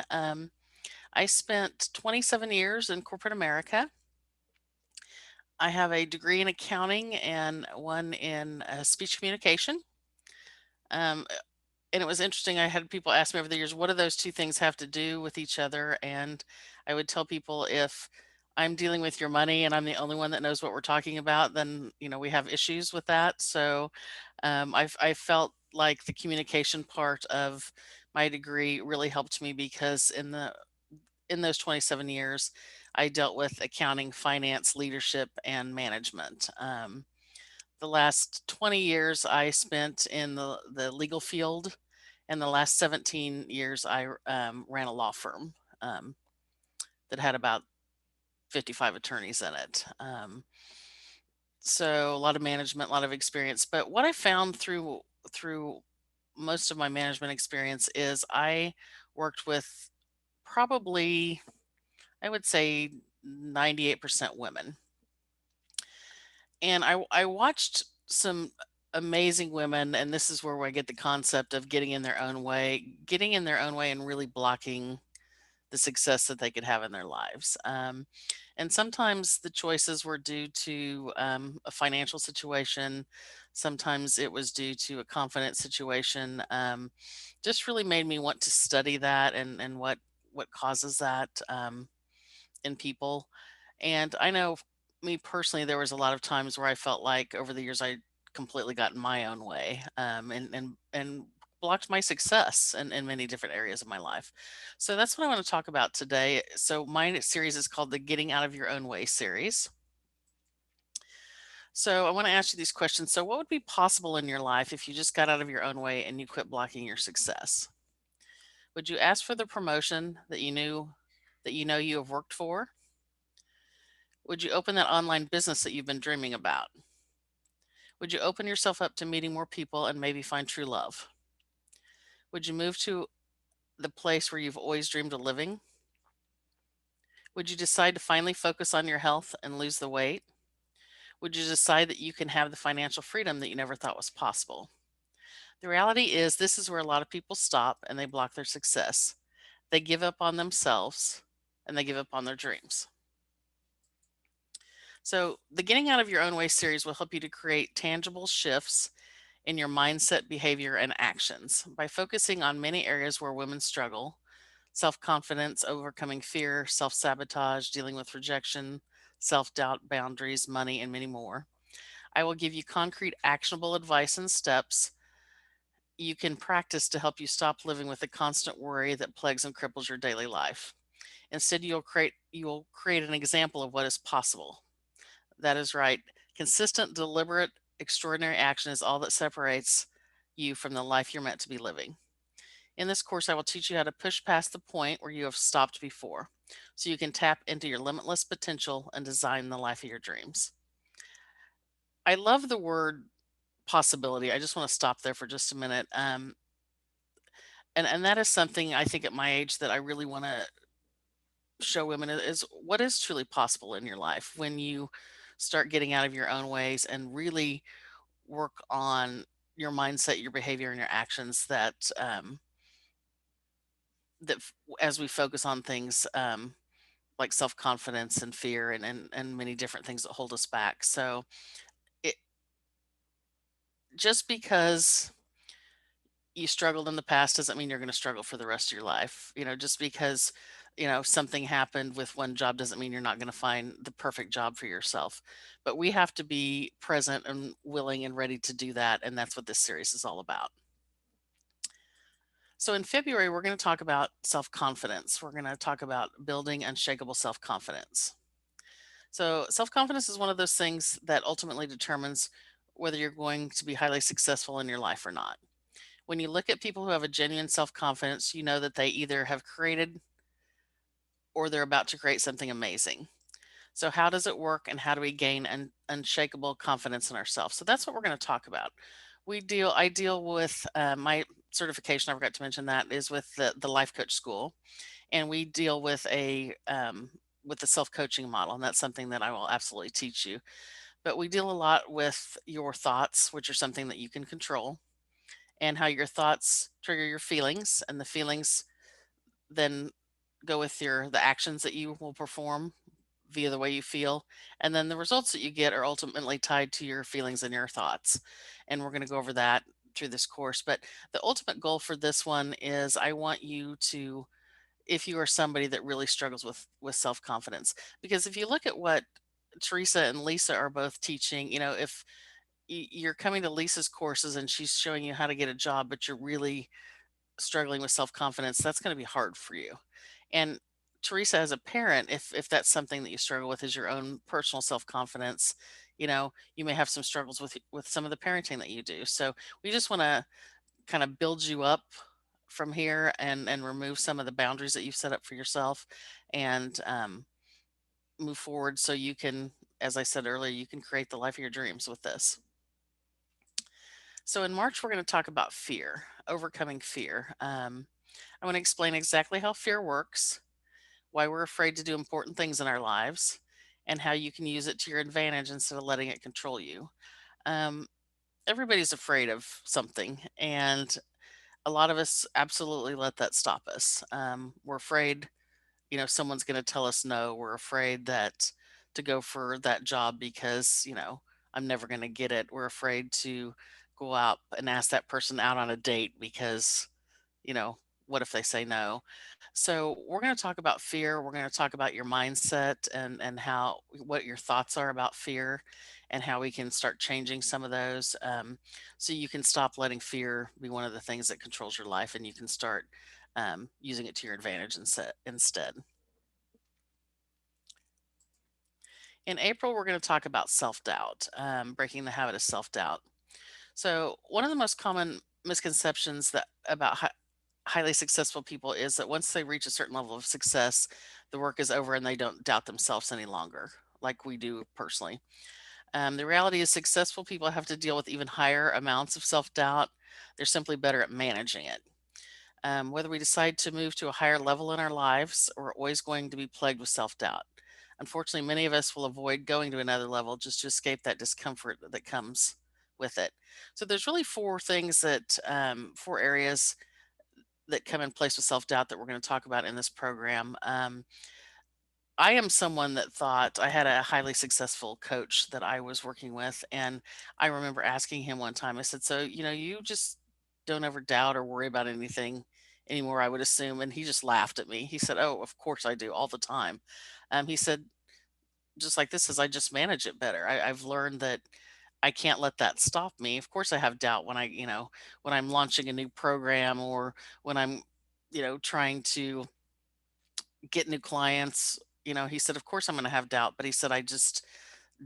I spent 27 years in corporate America. I have a degree in accounting and one in speech communication. And it was interesting. I had people ask me over the years, what do those two things have to do with each other? And I would tell people, if I'm dealing with your money and I'm the only one that knows what we're talking about, then, we have issues with that. So I felt like the communication part of my degree really helped me, because in those 27 years, I dealt with accounting, finance, leadership, and management. The last 20 years I spent in the legal field, and the last 17 years I ran a law firm that had about 55 attorneys in it. So a lot of management, a lot of experience. But what I found through most of my management experience is I worked with probably, I would say, 98% women. And I watched some amazing women, and this is where I get the concept of getting in their own way and really blocking the success that they could have in their lives. And sometimes the choices were due to a financial situation. Sometimes it was due to a confidence situation. Just really made me want to study that and what causes that in people. And I know me personally, there was a lot of times where I felt like over the years I completely got in my own way and blocked my success in many different areas of my life. So that's what I want to talk about today. So my series is called the Getting Out of Your Own Way series. So I want to ask you these questions. So what would be possible in your life if you just got out of your own way and you quit blocking your success? Would you ask for the promotion that you know you have worked for? Would you open that online business that you've been dreaming about? Would you open yourself up to meeting more people and maybe find true love? Would you move to the place where you've always dreamed of living? Would you decide to finally focus on your health and lose the weight? Would you decide that you can have the financial freedom that you never thought was possible? The reality is, this is where a lot of people stop and they block their success. They give up on themselves and they give up on their dreams. So, the Getting Out of Your Own Way series will help you to create tangible shifts in your mindset, behavior, and actions by focusing on many areas where women struggle: self confidence, overcoming fear, self sabotage, dealing with rejection, self doubt, boundaries, money, and many more. I will give you concrete, actionable advice and steps you can practice to help you stop living with the constant worry that plagues and cripples your daily life. Instead, you will create an example of what is possible. That is right. Consistent, deliberate, extraordinary action is all that separates you from the life you're meant to be living. In this course, I will teach you how to push past the point where you have stopped before so you can tap into your limitless potential and design the life of your dreams. I love the word possibility. I just want to stop there for just a minute. And that is something I think at my age that I really want to show women is what is truly possible in your life when you start getting out of your own ways and really work on your mindset, your behavior, and your actions. As we focus on things like self confidence and fear and many different things that hold us back. So it just because you struggled in the past doesn't mean you're going to struggle for the rest of your life. Just because something happened with one job doesn't mean you're not going to find the perfect job for yourself. But we have to be present and willing and ready to do that, and that's what this series is all about. So in February, we're going to talk about self-confidence. We're going to talk about building unshakable self-confidence. So self-confidence is one of those things that ultimately determines whether you're going to be highly successful in your life or not. When you look at people who have a genuine self-confidence, you know that they either have created or they're about to create something amazing. So how does it work, and how do we gain unshakable confidence in ourselves? So that's what we're going to talk about. I deal with my certification. I forgot to mention that is with the Life Coach School, and we deal with the self coaching model, and that's something that I will absolutely teach you. But we deal a lot with your thoughts, which are something that you can control, and how your thoughts trigger your feelings, and the feelings then go with the actions that you will perform via the way you feel, and then the results that you get are ultimately tied to your feelings and your thoughts. And we're going to go over that through this course. But the ultimate goal for this one is I want you to, if you are somebody that really struggles with self-confidence, because if you look at what Teresa and Lisa are both teaching, if you're coming to Lisa's courses and she's showing you how to get a job, but you're really struggling with self-confidence, that's going to be hard for you. And Teresa, as a parent, if that's something that you struggle with, is your own personal self-confidence, you may have some struggles with some of the parenting that you do. So we just want to kind of build you up from here and remove some of the boundaries that you've set up for yourself, and move forward so you can, as I said earlier, you can create the life of your dreams with this. So in March, we're going to talk about fear, overcoming fear. I want to explain exactly how fear works, why we're afraid to do important things in our lives, and how you can use it to your advantage instead of letting it control you. Um, everybody's afraid of something, and a lot of us absolutely let that stop us. We're afraid, someone's going to tell us no. We're afraid that to go for that job because, I'm never going to get it. We're afraid to go out and ask that person out on a date because, you know, what if they say no? So we're going to talk about fear. We're going to talk about your mindset and how what your thoughts are about fear and how we can start changing some of those, so you can stop letting fear be one of the things that controls your life and you can start using it to your advantage instead. In April, we're going to talk about self doubt, breaking the habit of self doubt. So, one of the most common misconceptions that about highly successful people is that once they reach a certain level of success, the work is over and they don't doubt themselves any longer, like we do personally. The reality is, successful people have to deal with even higher amounts of self doubt. They're simply better at managing it. Whether we decide to move to a higher level in our lives, we're always going to be plagued with self doubt. Unfortunately, many of us will avoid going to another level just to escape that discomfort that comes with it. So, there's really four areas that come in place with self doubt that we're going to talk about in this program. I am someone that thought I had a highly successful coach that I was working with. And I remember asking him one time, I said, so, you just don't ever doubt or worry about anything anymore, I would assume. And he just laughed at me. He said, oh, of course I do all the time. He said, just like this is, I just manage it better. I've learned that I can't let that stop me. Of course, I have doubt when when I'm launching a new program or when I'm, trying to get new clients. He said, of course I'm going to have doubt, but he said, I just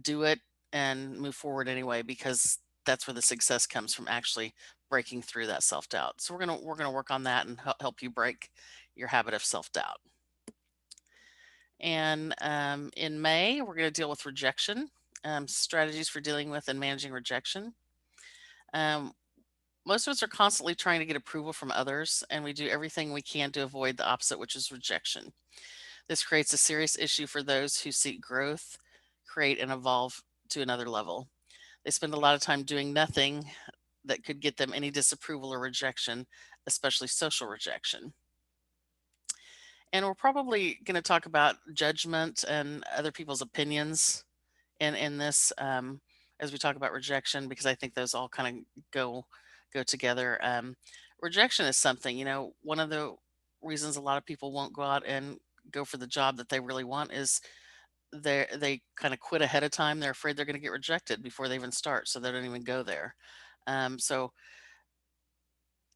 do it and move forward anyway, because that's where the success comes from, actually breaking through that self doubt. So we're going to work on that and help you break your habit of self doubt. And in May, we're going to deal with rejection, strategies for dealing with and managing rejection. Um, Most of us are constantly trying to get approval from others, and we do everything we can to avoid the opposite, which is rejection. This creates a serious issue for those who seek growth, create, and evolve to another level. They spend a lot of time doing nothing that could get them any disapproval or rejection, especially social rejection. And we're probably going to talk about judgment and other people's opinions in this, as we talk about rejection, because I think those all kind of go together. Rejection is something, one of the reasons a lot of people won't go out and go for the job that they really want is they kind of quit ahead of time. They're afraid they're going to get rejected before they even start, so they don't even go there. So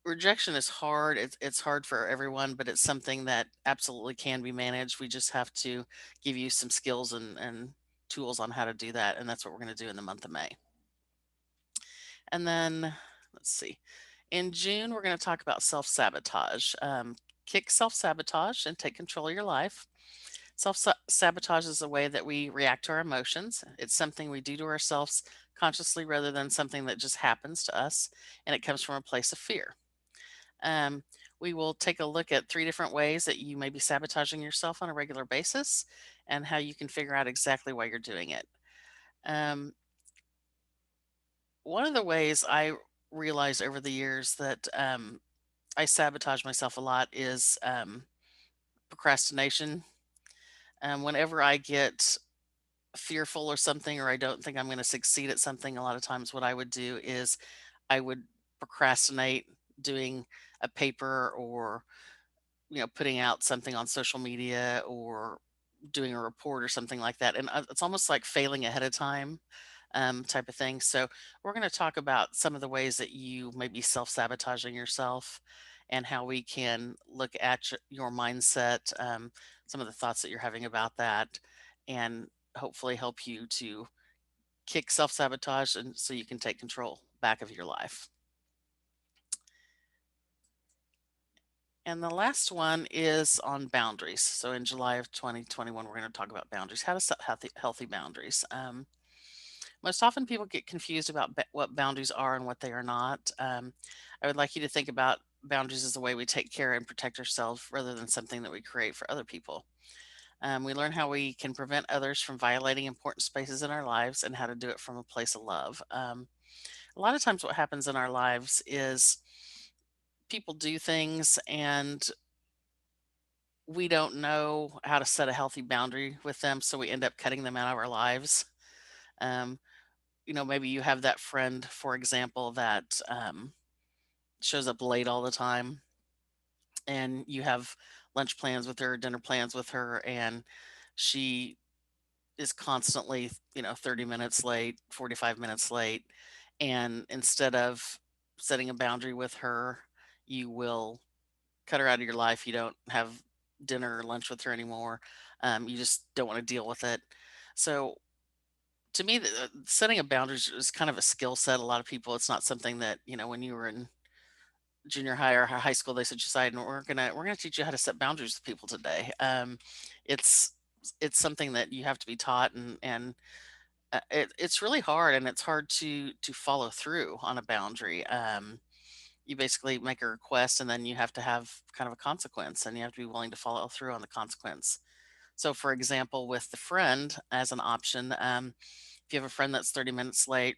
rejection is hard. It's hard for everyone, but it's something that absolutely can be managed. We just have to give you some skills and tools on how to do that, and that's what we're going to do in the month of May. And then let's see, in June we're going to talk about self sabotage. Kick self sabotage and take control of your life. Self sabotage is a way that we react to our emotions. It's something we do to ourselves consciously rather than something that just happens to us, and it comes from a place of fear. Um, we will take a look at 3 different ways that you may be sabotaging yourself on a regular basis and how you can figure out exactly why you're doing it. Um, One of the ways I realized over the years that I sabotage myself a lot is procrastination. Whenever I get fearful or something, or I don't think I'm going to succeed at something, a lot of times what I would do is I would procrastinate doing a paper or putting out something on social media or doing a report or something like that. And it's almost like failing ahead of time, type of thing. So we're going to talk about some of the ways that you may be self-sabotaging yourself and how we can look at your mindset, some of the thoughts that you're having about that, and hopefully help you to kick self-sabotage and so you can take control back of your life. And the last one is on boundaries. So in July of 2021, we're going to talk about boundaries, how to set healthy boundaries. Most often people get confused about what boundaries are and what they are not. I would like you to think about boundaries as a way we take care and protect ourselves rather than something that we create for other people. We learn how we can prevent others from violating important spaces in our lives and how to do it from a place of love. a lot of times what happens in our lives is people do things and we don't know how to set a healthy boundary with them, so we end up cutting them out of our lives. Um, maybe you have that friend, for example, that shows up late all the time, and you have lunch plans with her, dinner plans with her, and she is constantly, 30 minutes late, 45 minutes late. And instead of setting a boundary with her, you will cut her out of your life. You don't have dinner or lunch with her anymore. You just don't want to deal with it. So to me, setting a boundary is kind of a skill set. A lot of people, it's not something that, when you were in junior high or high school, they said, decide, and we're gonna teach you how to set boundaries with people today. It's it's something that you have to be taught, and it's really hard, and it's hard to follow through on a boundary. You basically make a request, and then you have to have kind of a consequence, and you have to be willing to follow through on the consequence. So, for example, with the friend as an option, if you have a friend that's 30 minutes late,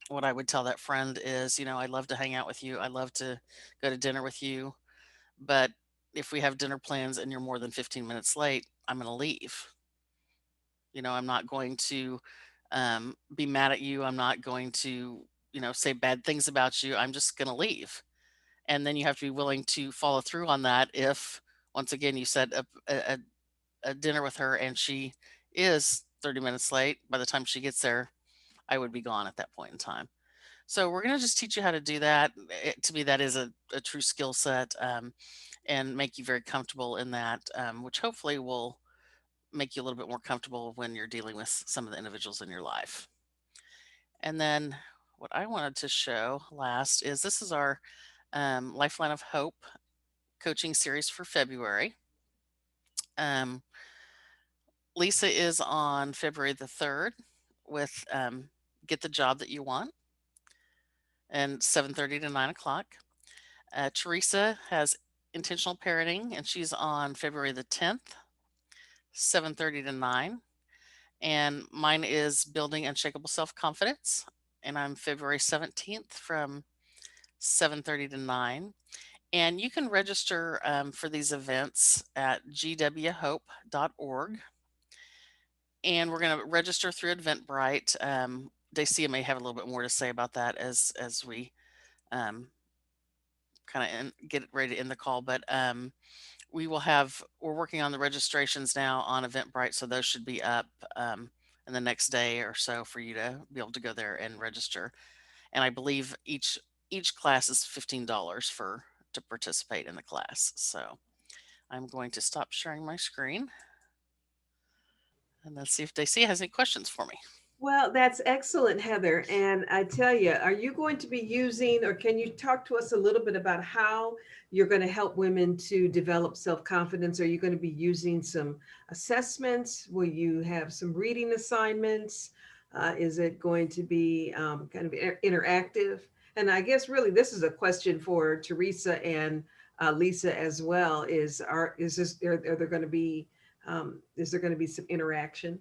what I would tell that friend is, I love to hang out with you. I love to go to dinner with you. But if we have dinner plans and you're more than 15 minutes late, I'm going to leave. I'm not going to be mad at you. I'm not going to, say bad things about you. I'm just going to leave. And then you have to be willing to follow through on that. If, once again, you set up a dinner with her and she is 30 minutes late, by the time she gets there, I would be gone at that point in time. So we're going to just teach you how to do that. To me, that is a true skill set, and make you very comfortable in that, which hopefully will make you a little bit more comfortable when you're dealing with some of the individuals in your life. And then what I wanted to show last is this is our Lifeline of Hope coaching series for February. Um, Lisa is on February the 3rd with Get the Job That You Want, and 7:30 to 9 o'clock. Teresa has Intentional Parenting, and she's on February the 10th, 7:30 to 9. And mine is Building Unshakable Self-Confidence, and I'm February 17th from 7:30 to 9. And you can register for these events at gwhope.org. And we're going to register through Eventbrite. Dacia may have a little bit more to say about that as we kind of get ready to end the call. But we're working on the registrations now on Eventbrite, so those should be up in the next day or so for you to be able to go there and register. And I believe each class is $15 to participate in the class. So I'm going to stop sharing my screen, and let's see if Dacia has any questions for me. Well, that's excellent, Heather. And I tell you, are you going to be using, or can you talk to us a little bit about how you're going to help women to develop self-confidence? Are you going to be using some assessments? Will you have some reading assignments? Is it going to be kind of interactive? And I guess really this is a question for Teresa and Lisa as well. Are there going to be is there going to be some interaction?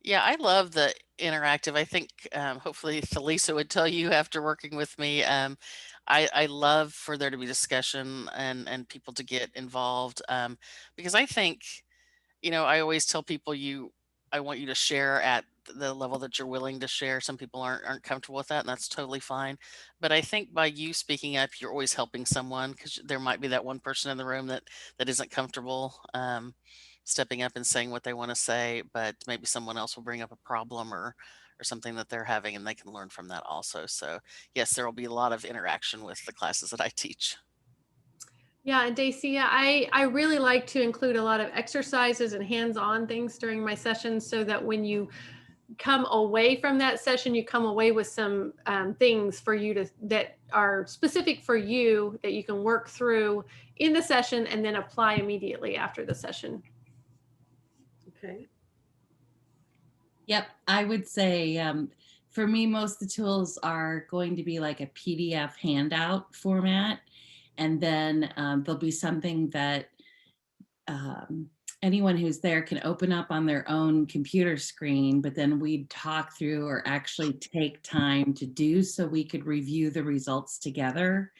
Yeah, I love the interactive. I think hopefully Felisa would tell you after working with me. I love for there to be discussion and people to get involved, because I think, I always tell people I want you to share at the level that you're willing to share. Some people aren't comfortable with that, and that's totally fine. But I think by you speaking up, you're always helping someone, because there might be that one person in the room that isn't comfortable stepping up and saying what they want to say, but maybe someone else will bring up a problem or something that they're having, and they can learn from that also. So yes, there will be a lot of interaction with the classes that I teach. Yeah, and Dacia, I really like to include a lot of exercises and hands-on things during my sessions, so that when you come away from that session, you come away with some things for you that are specific for you that you can work through in the session and then apply immediately after the session. Okay. Yep, I would say for me, most of the tools are going to be like a PDF handout format. And then there'll be something that anyone who's there can open up on their own computer screen, but then we'd talk through or actually take time to do so we could review the results together,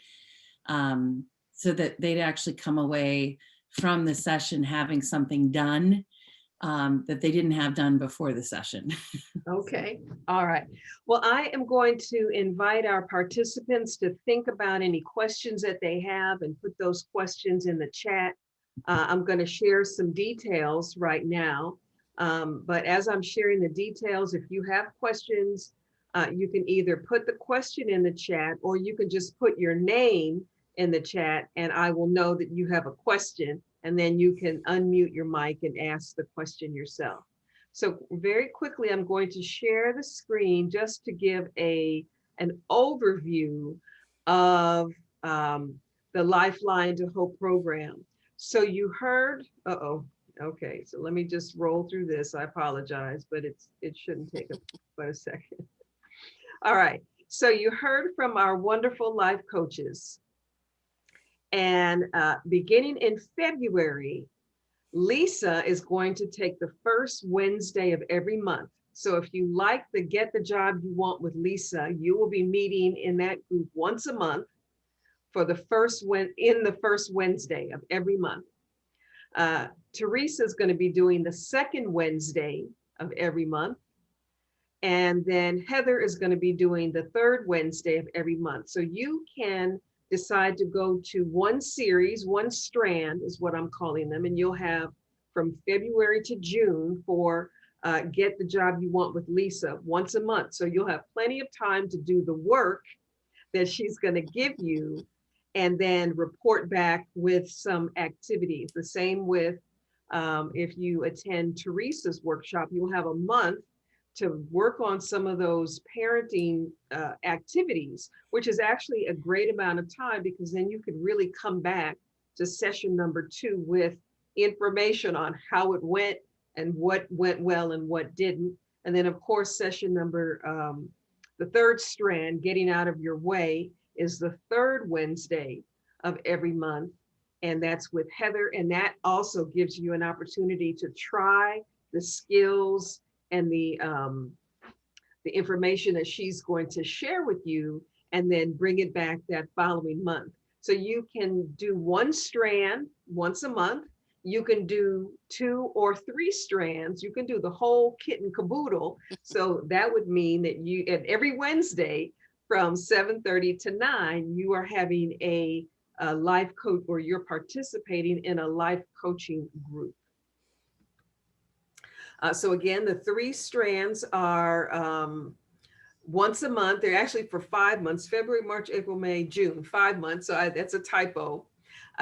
so that they'd actually come away from the session having something done that they didn't have done before the session. Okay, all right. Well, I am going to invite our participants to think about any questions that they have and put those questions in the chat. I'm going to share some details right now, but as I'm sharing the details, if you have questions, you can either put the question in the chat or you can just put your name in the chat and I will know that you have a question, and then you can unmute your mic and ask the question yourself. So very quickly, I'm going to share the screen just to give an overview of the Lifeline to Hope program. So you heard, okay, so let me just roll through this. I apologize, but it shouldn't take but a second. All right, so you heard from our wonderful life coaches. And beginning in February, Lisa is going to take the first Wednesday of every month. So if you like the Get the Job You Want with Lisa, you will be meeting in that group once a month for the first Wednesday of every month. Teresa is going to be doing the second Wednesday of every month. And then Heather is going to be doing the third Wednesday of every month. So you can decide to go to one series, one strand is what I'm calling them. And you'll have from February to June for Get the Job You Want with Lisa once a month. So you'll have plenty of time to do the work that she's going to give you and then report back with some activities. The same with if you attend Teresa's workshop, you'll have a month to work on some of those parenting activities, which is actually a great amount of time because then you could really come back to session number 2 with information on how it went and what went well and what didn't. And then of course, session number, the third strand, Getting Out of Your Way, is the third Wednesday of every month. And that's with Heather. And that also gives you an opportunity to try the skills and the information that she's going to share with you and then bring it back that following month. So you can do one strand once a month. You can do 2 or 3 strands. You can do the whole kit and caboodle. So that would mean that you, at every Wednesday from 7:30 to 9, you are having a life coach, or you're participating in a life coaching group. So again, the 3 strands are once a month. They're actually for 5 months: February, March, April, May, June, 5 months. So that's a typo.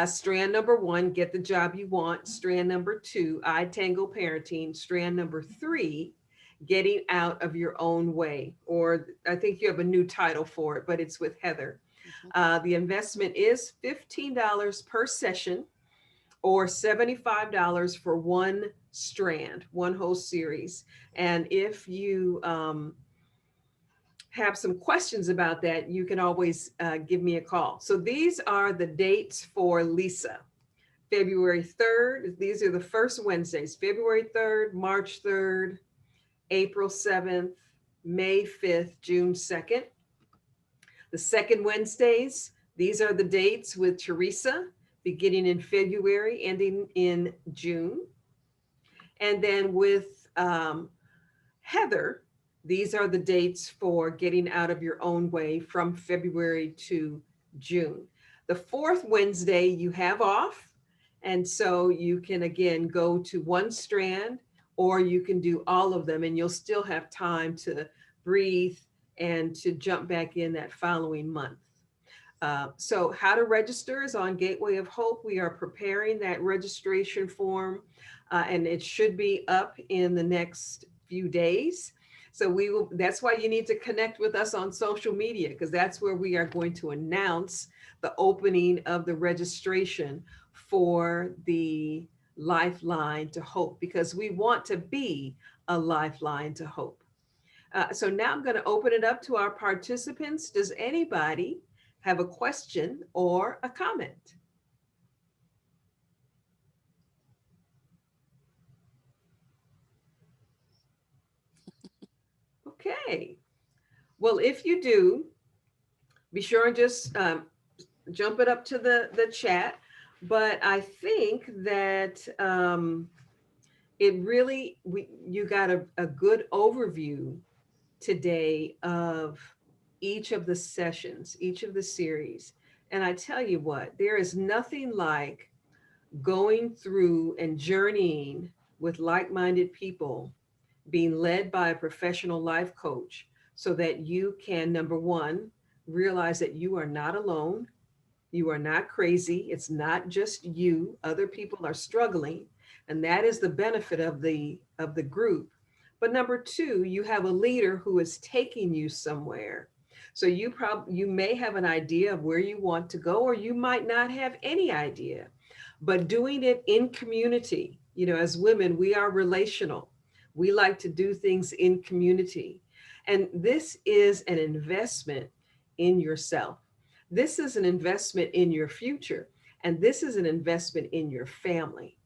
Strand number 1, Get the Job You Want. Strand number 2, iTango Parenting. Strand number 3, Getting Out of Your Own Way. Or I think you have a new title for it, but it's with Heather. The investment is $15 per session, or $75 for one strand, one whole series. And if you have some questions about that, you can always give me a call. So these are the dates for Lisa. February 3rd, these are the first Wednesdays: February 3rd, March 3rd, April 7th, May 5th, June 2nd. The second Wednesdays, these are the dates with Teresa, beginning in February, ending in June. And then with Heather, these are the dates for Getting Out of Your Own Way from February to June. The fourth Wednesday you have off. And so you can, again, go to one strand, or you can do all of them, and you'll still have time to breathe and to jump back in that following month. So how to register is on Gateway of Hope. We are preparing that registration form, and it should be up in the next few days. So that's why you need to connect with us on social media, because that's where we are going to announce the opening of the registration for the Lifeline to Hope, because we want to be a lifeline to hope. So now I'm going to open it up to our participants. Does anybody have a question or a comment? Okay. Well, if you do, be sure and just jump it up to the chat. But I think that it really, you got a good overview today of each of the sessions, each of the series. And I tell you what, there is nothing like going through and journeying with like minded people, being led by a professional life coach, so that you can, number one, realize that you are not alone. You are not crazy. It's not just you. Other people are struggling, and that is the benefit of the group. But number two, you have a leader who is taking you somewhere. So you may have an idea of where you want to go, or you might not have any idea. But doing it in community, as women, we are relational. We like to do things in community. And this is an investment in yourself. This is an investment in your future, and this is an investment in your family.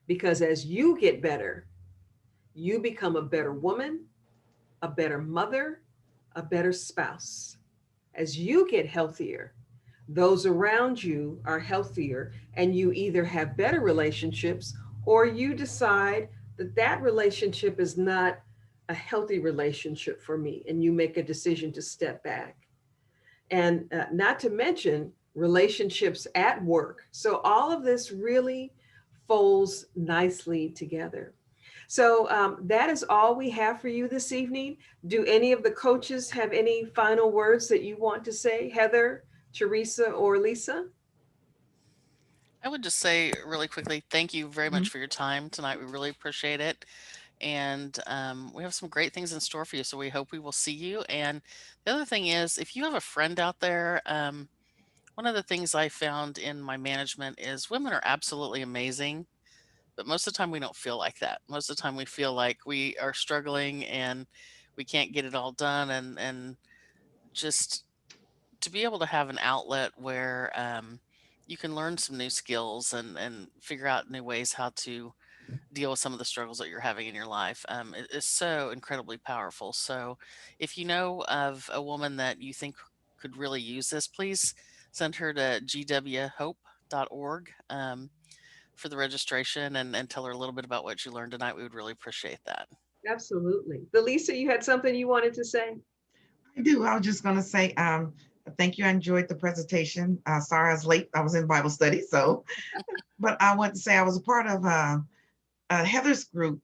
Because as you get better, you become a better woman, a better mother, a better spouse. As you get healthier, those around you are healthier, and you either have better relationships, or you decide that that relationship is not a healthy relationship for me, and you make a decision to step back. And not to mention relationships at work. So all of this really folds nicely together. So that is all we have for you this evening. Do any of the coaches have any final words that you want to say? Heather, Teresa, or Lisa? I would just say really quickly, thank you very Mhm. much for your time tonight. We really appreciate it. And we have some great things in store for you. So we hope we will see you. And the other thing is, if you have a friend out there, one of the things I found in my management is women are absolutely amazing, but most of the time we don't feel like that. Most of the time we feel like we are struggling and we can't get it all done. And just to be able to have an outlet where you can learn some new skills and figure out new ways how to deal with some of the struggles that you're having in your life it is so incredibly powerful. So if you know of a woman that you think could really use this, please send her to gwhope.org for the registration and tell her a little bit about what you learned tonight. We would really appreciate that. Absolutely. Lisa, you had something you wanted to say? I do. I was just going to say, thank you. I enjoyed the presentation. Sorry I was late. I was in Bible study. So, but I want to say I was a part of Heather's group,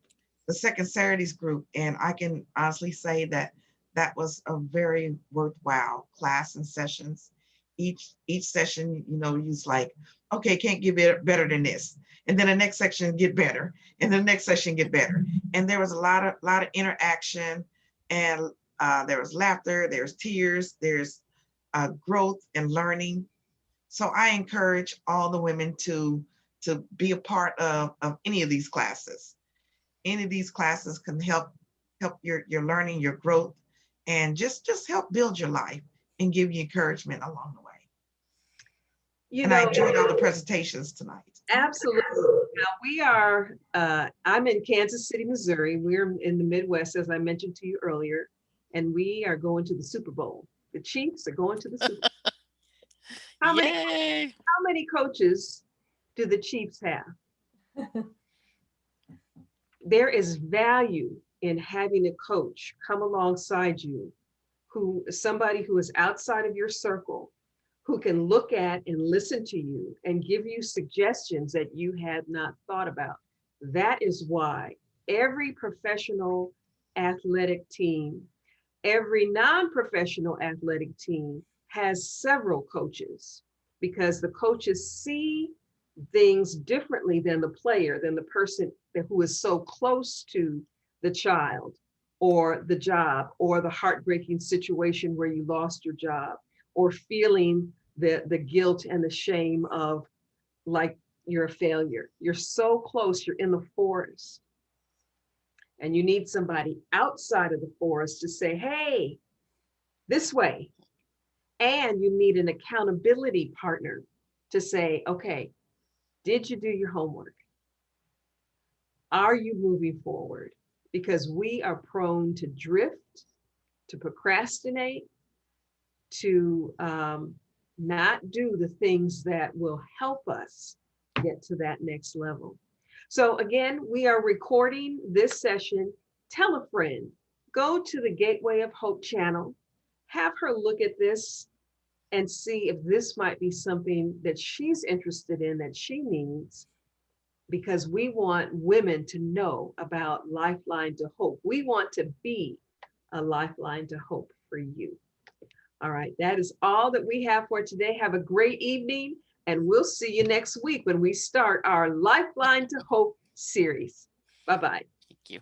the Second Saturdays group, and I can honestly say that that was a very worthwhile class and sessions. Each session, you like, okay, can't get better than this, and then the next section get better, and the next session get better, and there was a lot of interaction, and there was laughter, there's tears, there's growth and learning. So I encourage all the women to be a part of any of these classes. Any of these classes can help your learning, your growth, and just help build your life and give you encouragement along the way. You And I know, enjoyed all the presentations tonight. absolutely. Now we are, I'm in Kansas City, Missouri. We're in the Midwest, as I mentioned to you earlier, and we are going to the Super Bowl. The Chiefs are going to the Super Bowl. How many, Yay! how many coaches do the Chiefs have? There is value in having a coach come alongside you, somebody who is outside of your circle, who can look at and listen to you and give you suggestions that you had not thought about. That is why every professional athletic team, every non-professional athletic team has several coaches, because the coaches see things differently than the player, than the person who is so close to the child or the job or the heartbreaking situation where you lost your job, or feeling the guilt and the shame of, like, you're a failure. You're so close, you're in the forest, and you need somebody outside of the forest to say, hey, this way. And you need an accountability partner to say, okay, did you do your homework? Are you moving forward? because we are prone to drift, to procrastinate, to not do the things that will help us get to that next level. So again, we are recording this session. Tell a friend, go to the Gateway of Hope channel, have her look at this and see if this might be something that she's interested in, that she needs, because we want women to know about Lifeline to Hope. We want to be a lifeline to hope for you. All right, that is all that we have for today. Have a great evening, and we'll see you next week when we start our Lifeline to Hope series. Bye-bye. Thank you.